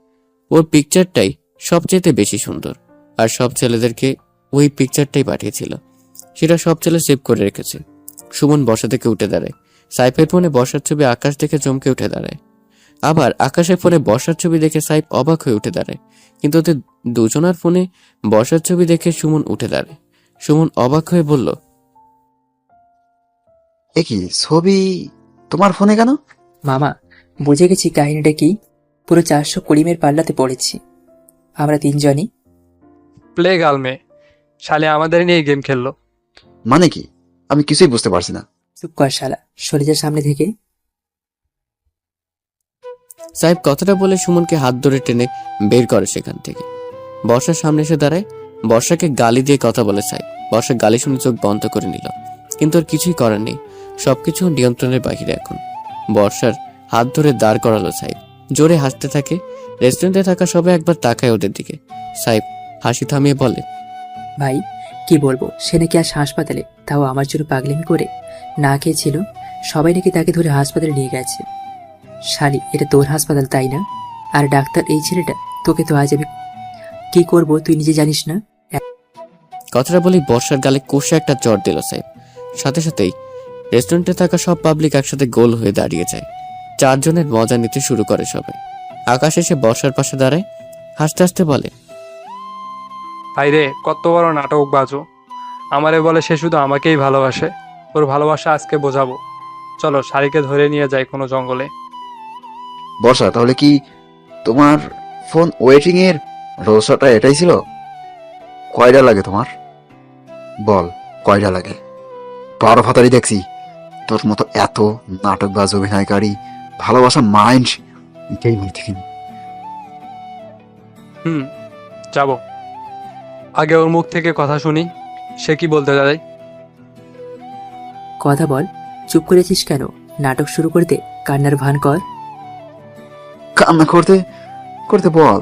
Speaker 3: ওর পিকচারটাই সবচেয়ে বেশি সুন্দর, আর সব ছেলেদেরকে ওই পিকচারটাই পাঠিয়েছিল। সেটা সব ছেলে সেভ করে রেখেছে। সুমন বসা থেকে উঠে দাঁড়ায়। সাইফের ফোনে বসার ছবি আকাশ দেখে চমকে উঠে দাঁড়ায়। আবার আকাশের ফোনে বসার ছবি দেখে সাইফ অবাক হয়ে উঠে দাঁড়ায়। কিন্তু ওদের দুজনার ফোনে বসার ছবি দেখে সুমন উঠে দাঁড়ায়। সুমন অবাক হয়ে বলল,
Speaker 12: এ কি ছবি তোমার ফোনে কেন?
Speaker 11: মামা, বুঝে গেছি কাহিনীটা কি। পুরো 420 পাল্লাতে পড়েছি আমরা তিনজনই।
Speaker 7: প্লে গার্ল মেয়ে, শালে আমাদের নিয়ে গেম খেললো।
Speaker 12: মানে কি? আমি কিছুই বুঝতে পারছি না।
Speaker 11: চুপ কর শালা, সরে যা সামনে থেকে।
Speaker 3: সাইফ কথাটা বলে সুমনকে হাত ধরে টেনে বের করে সেখান থেকে। বর্ষার সামনে এসে দাঁড়ায়। বর্ষাকে গালি দিয়ে কথা বলে সাইফ। বর্ষা গালি শুনে চোখ বন্ধ করে নিল, কিন্তু ওর কিছুই করার নেই। সবকিছু নিয়ন্ত্রণের বাহিরে এখন। বর্ষার হাত ধরে দাঁড় করালো সাইফ। জোরে হাসতে থাকে। রেস্টুরেন্টে থাকা সবাই একবার তাকায় ওদের দিকে। সাইফ হাসি থামিয়ে বলে,
Speaker 11: ভাই কি বলবো, সে নাকি আজ হাসপাতালে, তাও আমার জন্য পাগলামি করে। না খেয়েছিল, সবাই নাকি তাকে ধরে হাসপাতালে নিয়ে গেছে। শালি, এটা তোর হাসপাতাল তাই না? আর ডাক্তার এই ছেলেটা, তোকে তো আজ আমি কি করব তুই নিজে জানিস না।
Speaker 3: কথাটা বলেই বর্ষার গালে কষে একটা চড় দিল সাইফ। সাথে সাথেই রেস্টুরেন্টে থাকা সব পাবলিক একসাথে গোল হয়ে দাঁড়িয়ে যায়। চারজনের মজা নিতে শুরু করে সবাই। আকাশ এসে বর্ষার পাশে দাঁড়ায়, হাসতে হাসতে বলে,
Speaker 7: ভাই রে, কত বড় নাটক বাজো। আমারে বলে সে শুধু আমাকেই ভালোবাসে। ওর ভালোবাসা আজকে বোঝাবো। চলো শাড়িকে ধরে নিয়ে যাই কোনো জঙ্গলে।
Speaker 12: বর্ষা, তাহলে কি তোমার ফোন ওয়েটিং এর রহস্যটা এটাই ছিল? কয়টা লাগে তোমার? বল, কয়টা লাগে? 12 ফাতারি দেখছি। তোর মতো এত নাটকবাজ অভিনয়কারী ভালোবাসা মাইন্ড এটাই মনে থেকে।
Speaker 7: যাবো। আগে ওর মুখ থেকে কথা শুনি, সে কি বলতে চায়।
Speaker 11: কথা বল, চুপ করেছিস কেন? নাটক শুরু করে দে, কান্নার ভান কর।
Speaker 12: কান্না করতে করতে বল,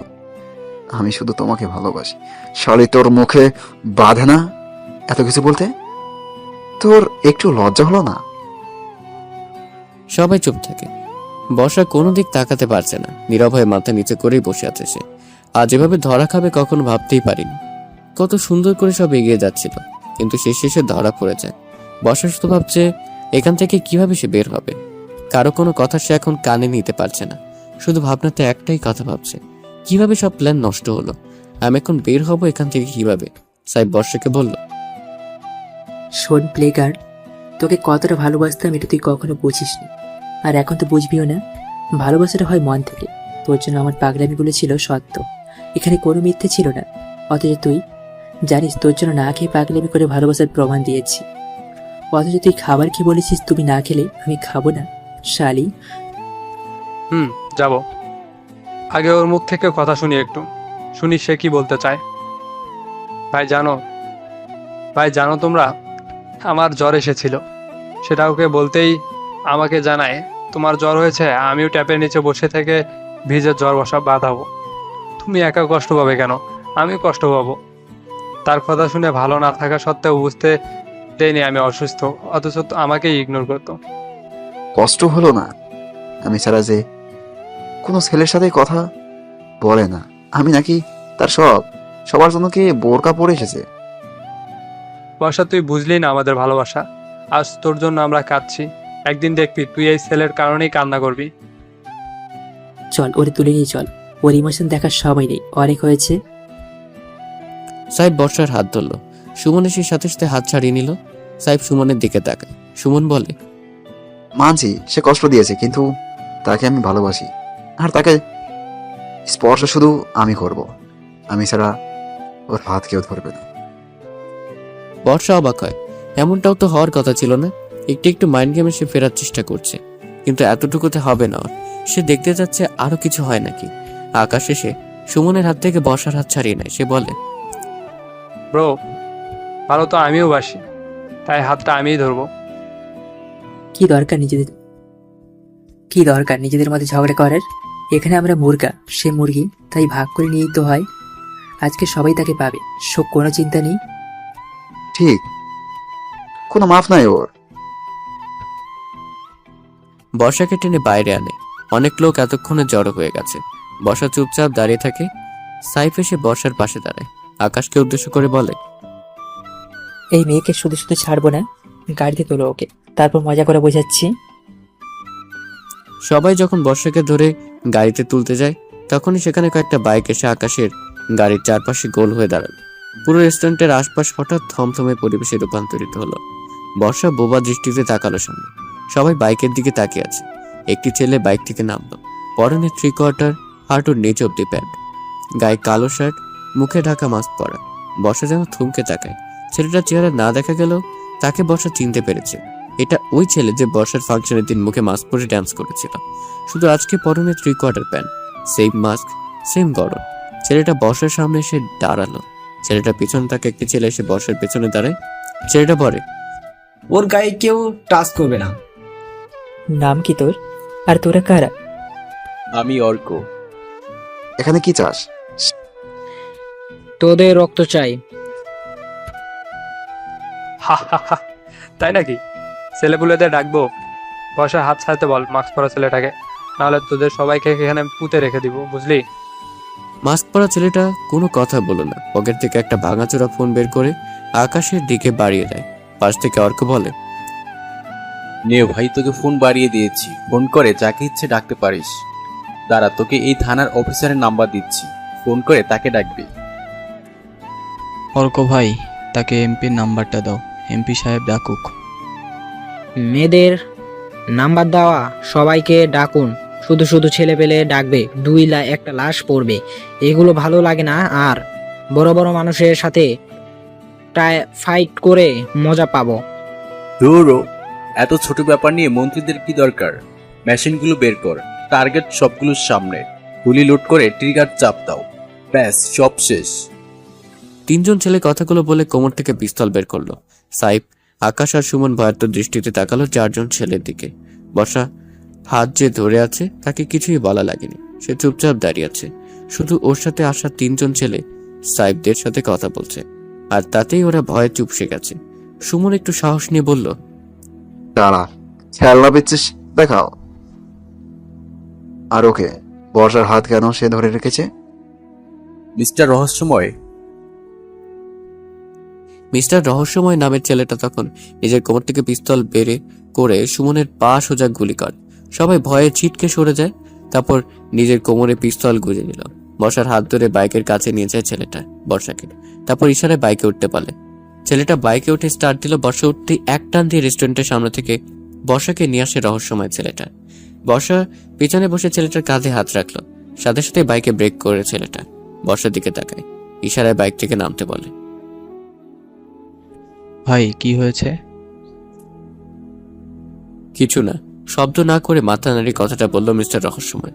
Speaker 12: আমি শুধু তোমাকে ভালোবাসি। শালি, তোর মুখে বাধে না এত কিছু বলতে? তোর একটু লজ্জা হলো না?
Speaker 3: সবাই চুপ থাকে। বর্ষা কোনো দিক তাকাতে পারছে না। নীরব হয়ে মাথা নিচে করেই বসে আছে সে। আজ এভাবে ধরা খাবে কখনো ভাবতেই পারিনি। কত সুন্দর করে সব এগিয়ে যাচ্ছিল, কিন্তু শেষে ধরা পড়ে যায়। বর্ষা শুধু ভাবছে এখান থেকে কিভাবে সে বের হবে। কারো কোনো কথা সে এখন কানে নিতে পারছে না। শুধু ভাবনাতে একটাই কথা ভাবছে, কিভাবে সব প্ল্যান নষ্ট হলো। আমি এখন বের হব এখান থেকে কিভাবে? সাইফ বর্ষাকে বলল,
Speaker 11: শোন প্লেগার, তোকে কতটা ভালোবাসতাম এটা তুই কখনো বুঝিসনি, আর এখন তো বুঝবিও না। ভালোবাসাটা হয় মন থেকে। তোর জন্য আমার পাগলামিগুলো ছিল সত্য, এখানে কোনো মিথ্যে ছিল না। অথচ তুই জানিস, তোর জন্য না খেয়ে পাগলামি করে ভালোবাসার প্রমাণ দিয়েছি। অথচ তুই খাবার খেয়ে বলেছিস তুমি না খেলে আমি খাবো না। শালি,
Speaker 7: যাবো। আগে ওর মুখ থেকে কথা শুনি, একটু শুনি সে কি বলতে চায়। ভাই জানো তোমরা, আমার জ্বর এসেছিল। সেটা ওকে বলতেই আমাকে জানায় তোমার জ্বর হয়েছে, আমিও ট্যাপের নিচে বসে থেকে ভিজে জ্বর বাঁধাবো। তুমি একা কষ্ট পাবে কেন? আমিও কষ্ট পাবো। তার কথা শুনে ভালো না থাকা সত্ত্বেও বুঝতে দেয়নি আমি অসুস্থ, অথচ আমাকেই ইগনোর করতো।
Speaker 12: কষ্ট হলো না? আমি ছাড়া যে কোনো ছেলের সাথে কথা বলে না। আমি নাকি তার সবার জন্য কি বোরকা পরে এসেছে?
Speaker 7: বর্ষা, তুই বুঝলি না আমাদের ভালোবাসা। আজ তোর জন্য আমরা কাঁদছি, একদিন দেখবি তুই এই ছেলের কারণেই কান্না করবি।
Speaker 11: চল ওরে তুলে নিয়ে চল, ওর ইমোশন দেখার সময় নেই, অনেক হয়েছে।
Speaker 3: সাইফ বর্ষার হাত ধরল। সুমন এসে সাথে সাথে হাত ছাড়িয়ে নিল। সাইফ সুমনের দিকে তাকায়। সুমন বলে,
Speaker 12: মানছি সে কষ্ট দিয়েছে, কিন্তু তাকে আমি ভালোবাসি। আর তাকে স্পর্শ শুধু আমি করব। আমি ছাড়া ওর হাত কেউ ধরবে না।
Speaker 3: বর্ষা অবাক হয়। এমনটাও তো হওয়ার কথা ছিল না। একটু একটু মাইন্ড গেমে সে ফেরার চেষ্টা করছে, কিন্তু এতটুকুতে হবে না ওর। সে দেখতে যাচ্ছে আরো কিছু হয় নাকি। আকাশ এসে সুমনের হাত থেকে বর্ষার হাত ছাড়িয়ে নেয়। সে বলে,
Speaker 7: ব্রো, ভালো তো আমিও বাসি, তাই হাতটা আমিই ধরবো।
Speaker 11: কি দরকার নিজেদের মধ্যে ঝগড়া করার? এখানে আমরা মুরগা, সে মুরগি, তাই ভাগ করে নিয়েই তো হয়। আজকে সবাই তাকে পাবে, শোক কোনো চিন্তা নেই।
Speaker 12: ঠিক, কোনো মাফ নাই ওর।
Speaker 3: বর্ষাকে টেনে বাইরে আনে। অনেক লোক এতক্ষণে জড়ো হয়ে গেছে। বর্ষা চুপচাপ দাঁড়িয়ে থাকে। সাইফ এসে বর্ষার পাশে দাঁড়ায়। আকাশকে উদ্দেশ্য করে বলে,
Speaker 11: এই মেয়েকে শুধু শুধু ছাড়বো না, গাড়িতে তোলো ওকে, তারপর মজা করে বোঝাচ্ছি।
Speaker 3: সবাই যখন বর্ষাকে ধরে গাড়িতে তুলতে যায়, তখনই সেখানে কয়েকটা বাইক এসে আকাশের গাড়ির চারপাশে গোল হয়ে দাঁড়াল। পুরো রেস্টুরেন্টের আশপাশ হঠাৎ থমথমে পরিবেশে রূপান্তরিত হলো। বর্ষা বোবা দৃষ্টিতে তাকালো সামনে। সবাই বাইকের দিকে তাকিয়ে আছে। একটি ছেলে বাইক থেকে নামলো। পরনে 3/4 হাঁটুর নিচ অব্দি প্যান্ট, গায়ে কালো শার্ট, মুখে ঢাকা মাস্ক পরা। বর্ষা যেন থমকে তাকায়। ছেলেটার চেহারা না দেখা গেল তাকে বর্ষা চিনতে পেরেছে। এটা ওই ছেলে যে বর্ষার ফাংশনের দিন মুখে মাস্ক পরে ডান্স করেছিল। শুধু আজকে পরনে 3/4 প্যান্ট, সেম মাস্ক, সেম গরম। ছেলেটা বর্ষার সামনে এসে দাঁড়ালো। ছেলেটার পিছনে তাকে একটি ছেলে এসে বর্ষার পেছনে দাঁড়ায়। ছেলেটা বলে,
Speaker 4: ওর গায়ে কেউ টাচ করবে না।
Speaker 11: নাম কি তোর? আর তোরা কারা?
Speaker 13: আমি অর্ক।
Speaker 12: এখানে কি চাস?
Speaker 2: তোদের রক্ত চাই।
Speaker 7: হা হা হা, তাই নাকি? ছেলেপুলেদের ডাকবো? বর্ষার হাত ছাড়তে বল মাস্ক পরা ছেলেটাকে, নাহলে তোদের সবাইকে এখানে পুঁতে রেখে দিব, বুঝলি?
Speaker 3: মাস্ক পরা ছেলেটা কোনো কথা বলো না। পকেট থেকে একটা ভাঙাচোরা ফোন বের করে আকাশের দিকে বাড়িয়ে দেয়। পাশ থেকে অর্ক বলে,
Speaker 13: নে ভাই, তোকে ফোন বাড়িয়ে দিয়েছি, ফোন করে যাকে ইচ্ছে ডাকতে পারিস। দাঁড়া, তোকে এই থানার অফিসারের নাম্বার দিচ্ছি, ফোন করে তাকে ডাকবি।
Speaker 8: অর্ক ভাই, তাকে এমপির নাম্বারটা দাও, এমপি সাহেব ডাকুক।
Speaker 2: মেয়েদের নাম্বার দেওয়া, সবাইকে ডাকুন। শুধু শুধু ছেলে পেলে ডাকবে, একটা লাশ পড়বে, এগুলো ভালো লাগে না। আর বড় বড় মানুষের সাথে ফাইট করে মজা পাবো।
Speaker 13: ধুরো, এত ছোট ব্যাপার নিয়ে মন্ত্রীদের কি দরকার? মেশিনগুলো বের কর, টার্গেট সবগুলোর সামনে, গুলি লোড করে ট্রিগার চাপ দাও, ব্যাস সব শেষ।
Speaker 3: 3 জন ছেলে কথাগুলো বলে কোমর থেকে পিস্তল বের করলো। সাইফ, আকাশ আর সুমন ভয়ার্ত দৃষ্টিতে তাকালো 4 জন ছেলের দিকে। বর্ষা হাত যে ধরে আছে তাকে কিছুই বলা লাগেনি। সে চুপচাপ দাঁড়িয়ে আছে। শুধু ওর সাথে আসা 3 জন ছেলে সাইফদের সাথে কথা বলছে, আর তাতেই ওরা ভয়ে চুপসে গেছে। সুমন একটু সাহস নিয়ে বলল,
Speaker 12: দাঁড়া, খেলনা পেয়েছিস দেখাও। আর ওকে, বর্ষার হাত কেন সে ধরে রেখেছে?
Speaker 13: মিস্টার রহস্যময়।
Speaker 3: মিস্টার রহস্যময় নামের ছেলেটা তখন নিজের কোমর থেকে পিস্তল বেরে করে সুমনের পা সোজা গুলি করে। সবাই ভয়ে ছিটকে সরে যায়। তারপর নিজের কোমরে পিস্তল গুঁজে নিল। বর্ষার হাত ধরে বাইকের কাছে নিয়ে যায় ছেলেটা বর্ষাকে। তারপর ইশারায় বাইকে উঠতে বলে। ছেলেটা বাইকে উঠে স্টার্ট দিল। বর্ষা উঠতেই এক টান দিয়ে রেস্টুরেন্টের সামনে থেকে বর্ষাকে নিয়ে আসে রহস্যময় ছেলেটা। বর্ষা পিছনে বসে ছেলেটার কাঁধে হাত রাখলো। সাথে সাথে বাইকে ব্রেক করে ছেলেটা বর্ষার দিকে তাকায়। ইশারায় বাইক থেকে নামতে বলে।
Speaker 8: ভাই, কি হয়েছে?
Speaker 3: কিছু না, শব্দ না করে মাথা নাড়ি কথাটা বলল মিস্টার রহস্যময়।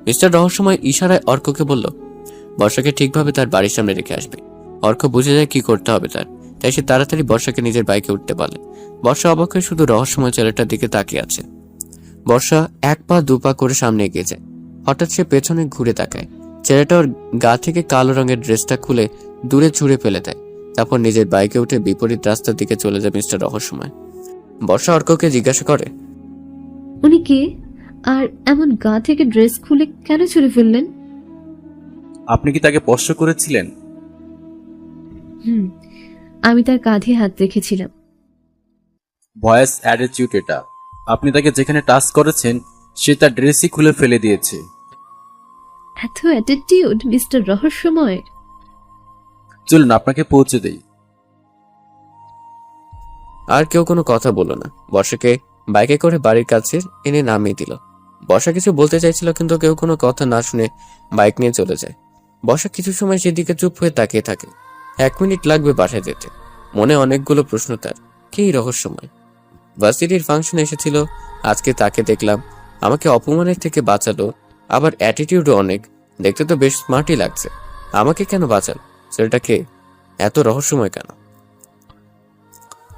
Speaker 3: মিস্টার রহস্যময় ইশারায় অর্ককে বলল, বর্ষাকে ঠিকভাবে তার বাড়ির সামনে রেখে আসবে। অর্ক বুঝে যায় কি করতে হবে তার, তাই সে তাড়াতাড়ি বর্ষাকে নিজের বাইকে উঠতে বলে। বর্ষা অবাক হয়ে শুধু রহস্যময় ছেলেটার দিকে তাকিয়ে আছে। বর্ষা 1 পা 2 পা করে সামনে এগিয়ে যায়। হঠাৎ সে পেছনে ঘুরে তাকায়। ছেলেটা ওর গা থেকে কালো রঙের ড্রেসটা খুলে দূরে ছুঁড়ে ফেলে দেয়। তারপর নিজের বাইকে উঠে বিপরীত রাস্তার দিকে চলে যায় মিস্টার রহস্যময়। বর্ষা অর্ককে জিজ্ঞাসা করে,
Speaker 5: উনি কে? আর এমন গা থেকে ড্রেস খুলে কেন ছুঁড়ে ফেললেন?
Speaker 13: আপনি কি তাকে স্পর্শ করেছিলেন?
Speaker 5: আমি তার কাঁধে হাত রেখেছিলাম।
Speaker 13: ভয়েস অ্যাটিটিউড এটা। আপনি তাকে যেখানে টাচ করেছেন সে তার ড্রেসই খুলে ফেলে দিয়েছে।
Speaker 5: এত অ্যাটিটিউড মিস্টার রহস্যময়?
Speaker 13: চলুন আপনাকে পৌঁছে দেই।
Speaker 3: আর কেউ কোনো কথা বলল না। বর্ষাকে বাইকে করে বাড়ির কাছে এনে নামিয়ে দিল। বর্ষা কিছু বলতে চাইছিল, কিন্তু কেউ কোনো কথা না শুনে বাইক নিয়ে চলে যায়। বর্ষা কিছু সময় সেদিকে চুপ হয়ে তাকিয়ে থাকে। 1 মিনিট লাগবে বাসায় যেতে। মনে অনেকগুলো প্রশ্ন তার। কি রহস্যময়? ভার্সিটির ফাংশনে এসেছিল, আজকে তাকে দেখলাম, আমাকে অপমানের থেকে বাঁচালো, আবার অ্যাটিটিউডও অনেক, দেখতে তো বেশ স্মার্টই লাগছে। আমাকে কেন বাঁচাল? ছেলেটাকে এত রহস্যময় কেন?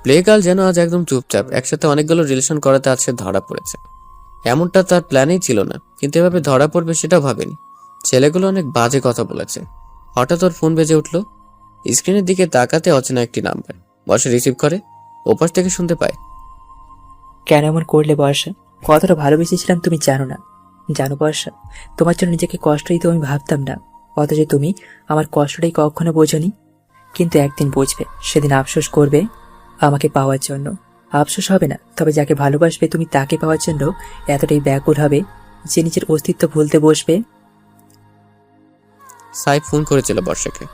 Speaker 3: প্লে গার্ল যেন আজ একদম চুপচাপ, একসাথে অনেকগুলো রিলেশন করাতে আজকে ধরা পড়েছে। এমনটা তার প্ল্যানেই ছিল না, কিন্তু এভাবে ধরা পড়বে সেটাও ভাবেনি। ছেলেগুলো অনেক বাজে কথা বলেছে। হঠাৎ ওর ফোন বেজে উঠল। স্ক্রিনের দিকে তাকাতে অচেনা একটি নাম্বার। বর্ষা রিসিভ করে, ওপাশ থেকে শুনতে পায়,
Speaker 11: কেন এমন করলে বর্ষা? কতটা ভালোবেসেছিলাম তুমি জানো না? জানো বর্ষা, তোমার জন্য নিজেকে কষ্ট দিতে আমি ভাবতাম না, অথচ তুমি আমার কষ্টটাই কখনো বোঝনি। কিন্তু একদিন বুঝবে, সেদিন আফসোস করবে আমাকে পাওয়ার জন্য। আফসোস হবে না, তবে যাকে ভালোবাসবে তুমি তাকে পাওয়ার জন্য এতটাই ব্যাকুল হবে যে নিজের অস্তিত্ব ভুলতে বসবে।
Speaker 3: সাইফ ফোন করেছিল বর্ষাকে।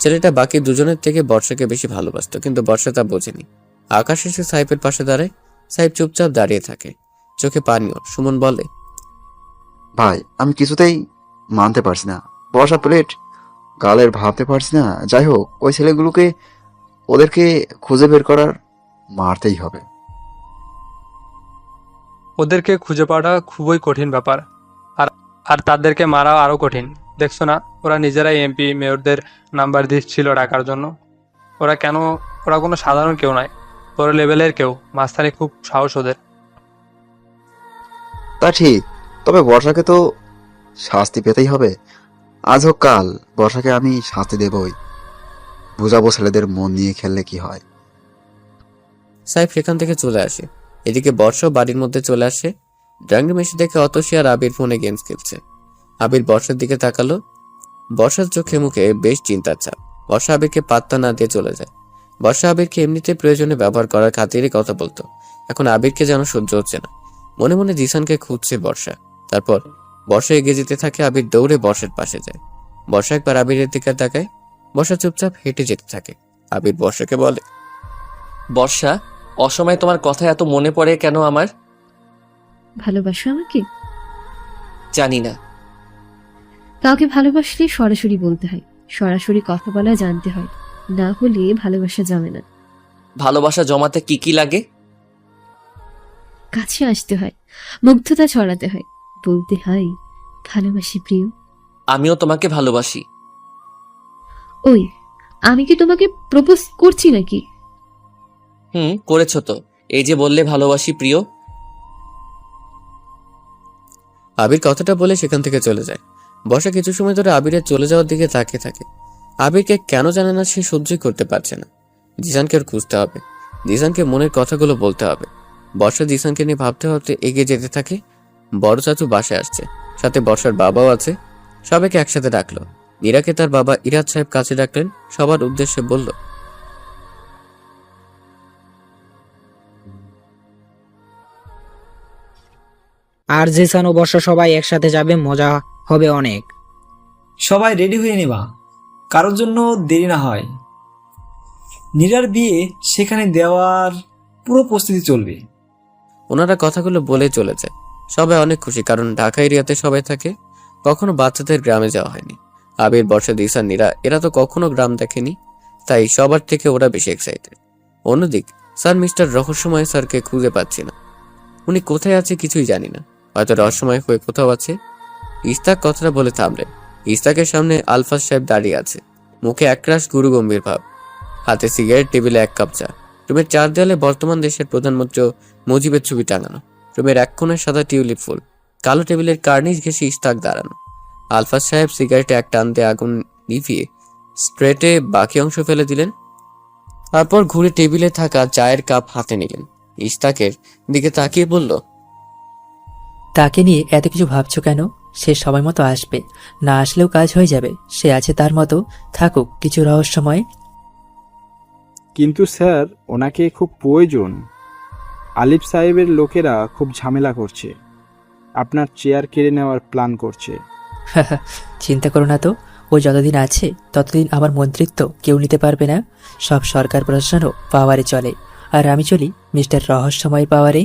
Speaker 3: ছেলেটা বাকি দুজনের থেকে বর্ষাকে বেশি ভালোবাসতো, কিন্তু বর্ষা তা বোঝেনি। আকাশ এসে সাইফের পাশে দাঁড়ায়। সাইফ চুপচাপ দাঁড়িয়ে থাকে, চোখে পানিও। সুমন বলে,
Speaker 12: ভাই আমি কিছুতেই মানতে পারছি না, বর্ষা প্লেট গালের ভাবতে পারছি না। যাই হোক, ওই ছেলেগুলোকে ওদেরকে খুঁজে বের করার মারতেই হবে।
Speaker 7: ওদেরকে খুঁজে পাওয়াটা খুবই কঠিন ব্যাপার, আর আর তাদেরকে মারা আরও কঠিন। দেখছো না, ওরা নিজেরাই এমপি মেয়রদের নাম্বার দিচ্ছিল ডাকার জন্য। ওরা কোনো সাধারণ কেউ নয়, বড় লেভেলের কেউ। মাঝখানে খুব সাহস ওদের।
Speaker 12: তা ঠিক, তবে বর্ষাকে তো শাস্তি পেতেই হবে। আজ হোক কাল বর্ষাকে আমি শাস্তি দেবই। বুঝাবো ছেলেদের মন নিয়ে খেললে কি হয়।
Speaker 3: সাইফ সেখান থেকে চলে আসে। এদিকে বর্ষা বাড়ির মধ্যে চলে আসে। ড্রয়িং রুমে এসে দেখে অতসী আর আবির ফোনে গেমস খেলছে। আবির বর্ষার দিকে তাকালো। বর্ষার চোখে মুখে বেশ চিন্তার ছাপ। বর্ষা আবিরকে পাত্তা না দিয়ে চলে যায়। বর্ষা আবিরকে এমনিতে প্রয়োজনে ব্যবহার করার খাতিরে কথা বলতো, এখন আবিরকে যেন সহ্য হচ্ছে না। মনে মনে জিসানকে খুঁজছে বর্ষা। তারপর বর্ষা এগিয়ে যেতে থাকে, আবির দৌড়ে বর্ষার পাশে যায়। বর্ষা একবার আবিরের দিকে তাকায়। বর্ষা চুপচাপ হেঁটে যেতে থাকে। আবির বর্ষাকে বলে,
Speaker 6: বর্ষা, অসময়ে তোমার কথা এত মনে পড়ে কেন আমার?
Speaker 5: ভালোবাসো আমাকে?
Speaker 6: জানি না।
Speaker 5: কাউকে ভালোবাসলে সরাসরি বলতে হয়, সরাসরি কথা বলা জানতে হয়, না হলে ভালোবাসা জমে না।
Speaker 6: ভালোবাসা জমাতে কি কি লাগে?
Speaker 5: কাছে আসতে হয়, মুগ্ধতা ছড়াতে হয়, বলতে হয় ভালোবাসি প্রিয়।
Speaker 6: আমিও তোমাকে ভালোবাসি।
Speaker 5: ওই, আমি কি তোমাকে প্রপোজ করছি নাকি?
Speaker 6: করেছো তো। এই যে বললে ভালোবাসি প্রিয়।
Speaker 3: আবির কথাটা বলে সেখান থেকে চলে যায়। বর্ষা কিছু সময় ধরে আবিরের চলে যাওয়ার দিকে তাকিয়ে থাকে। আবিরকে কেন জানে না সে সহ্যই করতে পারছে না। জিসানকে আর খুঁজতে হবে, জিসানকে মনের কথাগুলো বলতে হবে। বর্ষা জিসানকে নিয়ে ভাবতে ভাবতে এগিয়ে যেতে থাকে। বড় চাচু বাসায় আসছে, সাথে বর্ষার বাবাও আছে। সবাইকে একসাথে ডাকলো। ইরাকে তার বাবা ইরাজ সাহেব কাছে ডাকলেন। সবার উদ্দেশ্যে বলল,
Speaker 2: আর জিসান ও বর্ষা সবাই একসাথে যাবে, মজা হবে অনেক।
Speaker 4: সবাই রেডি হয়ে নেবা, কারোর জন্য দেরি না হয়। নীরার বিয়ে সেখানে দেওয়ার পুরো প্রস্তুতি চলবে।
Speaker 3: ওনারা কথাগুলো বলে চলে যায়। সবাই অনেক খুশি, কারণ ঢাকা এরিয়াতে সবাই থাকে। কখনো বাচ্চাদের গ্রামে যাওয়া হয়নি। আবির, বর্ষা, দিশা, নীরা এরা তো কখনো গ্রাম দেখেনি, তাই সবার থেকে ওরা বেশি এক্সাইটেড। অন্যদিক স্যার মিস্টার রহস্যময় স্যারকে খুঁজে পাচ্ছি না। উনি কোথায় আছে কিছুই জানি না, হয়তো রহস্যময় হয়ে কোথাও আছে। ইস্তাক কথাটা বলে থামলেন। ইস্তাকের সামনে আলফাজ সাহেব দাঁড়িয়ে আছে, মুখে একরাশ গুরু গম্ভীর ভাব, হাতে সিগারেট, টেবিলে এক কাপ চা। রুমের চার দেয়ালে বর্তমান দেশের প্রধানমন্ত্রী মুজিবের ছবি টাঙানো। রুমের এক কোণে সাদা টিউলিপ ফুল। কালো টেবিলের কার্নিশ ঘেঁষে ইস্তাক দাঁড়ানো। আলফাজ সাহেব সিগারেটে এক টান দিয়ে আগুন নিভিয়ে স্প্রেটে বাকি অংশ ফেলে দিলেন। তারপর ঘুরে টেবিলে থাকা চায়ের কাপ হাতে নিলেন। ইস্তাকের দিকে তাকিয়ে বলল,
Speaker 11: তাকে নিয়ে এত কিছু ভাবছো কেন? সে সময় মতো আসবে, না আসলেও কাজ হয়ে যাবে। সে আছে তার মতো, থাকুক কিছু রহস্যময়।
Speaker 8: কিন্তু স্যার, ওনাকে খুব প্রয়োজন। আলিফ সাহেবের লোকেরা খুব ঝামেলা করছে, আপনার চেয়ার কেড়ে নেওয়ার প্ল্যান করছে।
Speaker 11: চিন্তা করো না তো, ও যতদিন আছে ততদিন আমার মন্ত্রিত্ব কেউ নিতে পারবে না। সব সরকার প্রশাসনও পাওয়ারে চলে, আর আমি চলি মিস্টার রহস্যময় পাওয়ারে।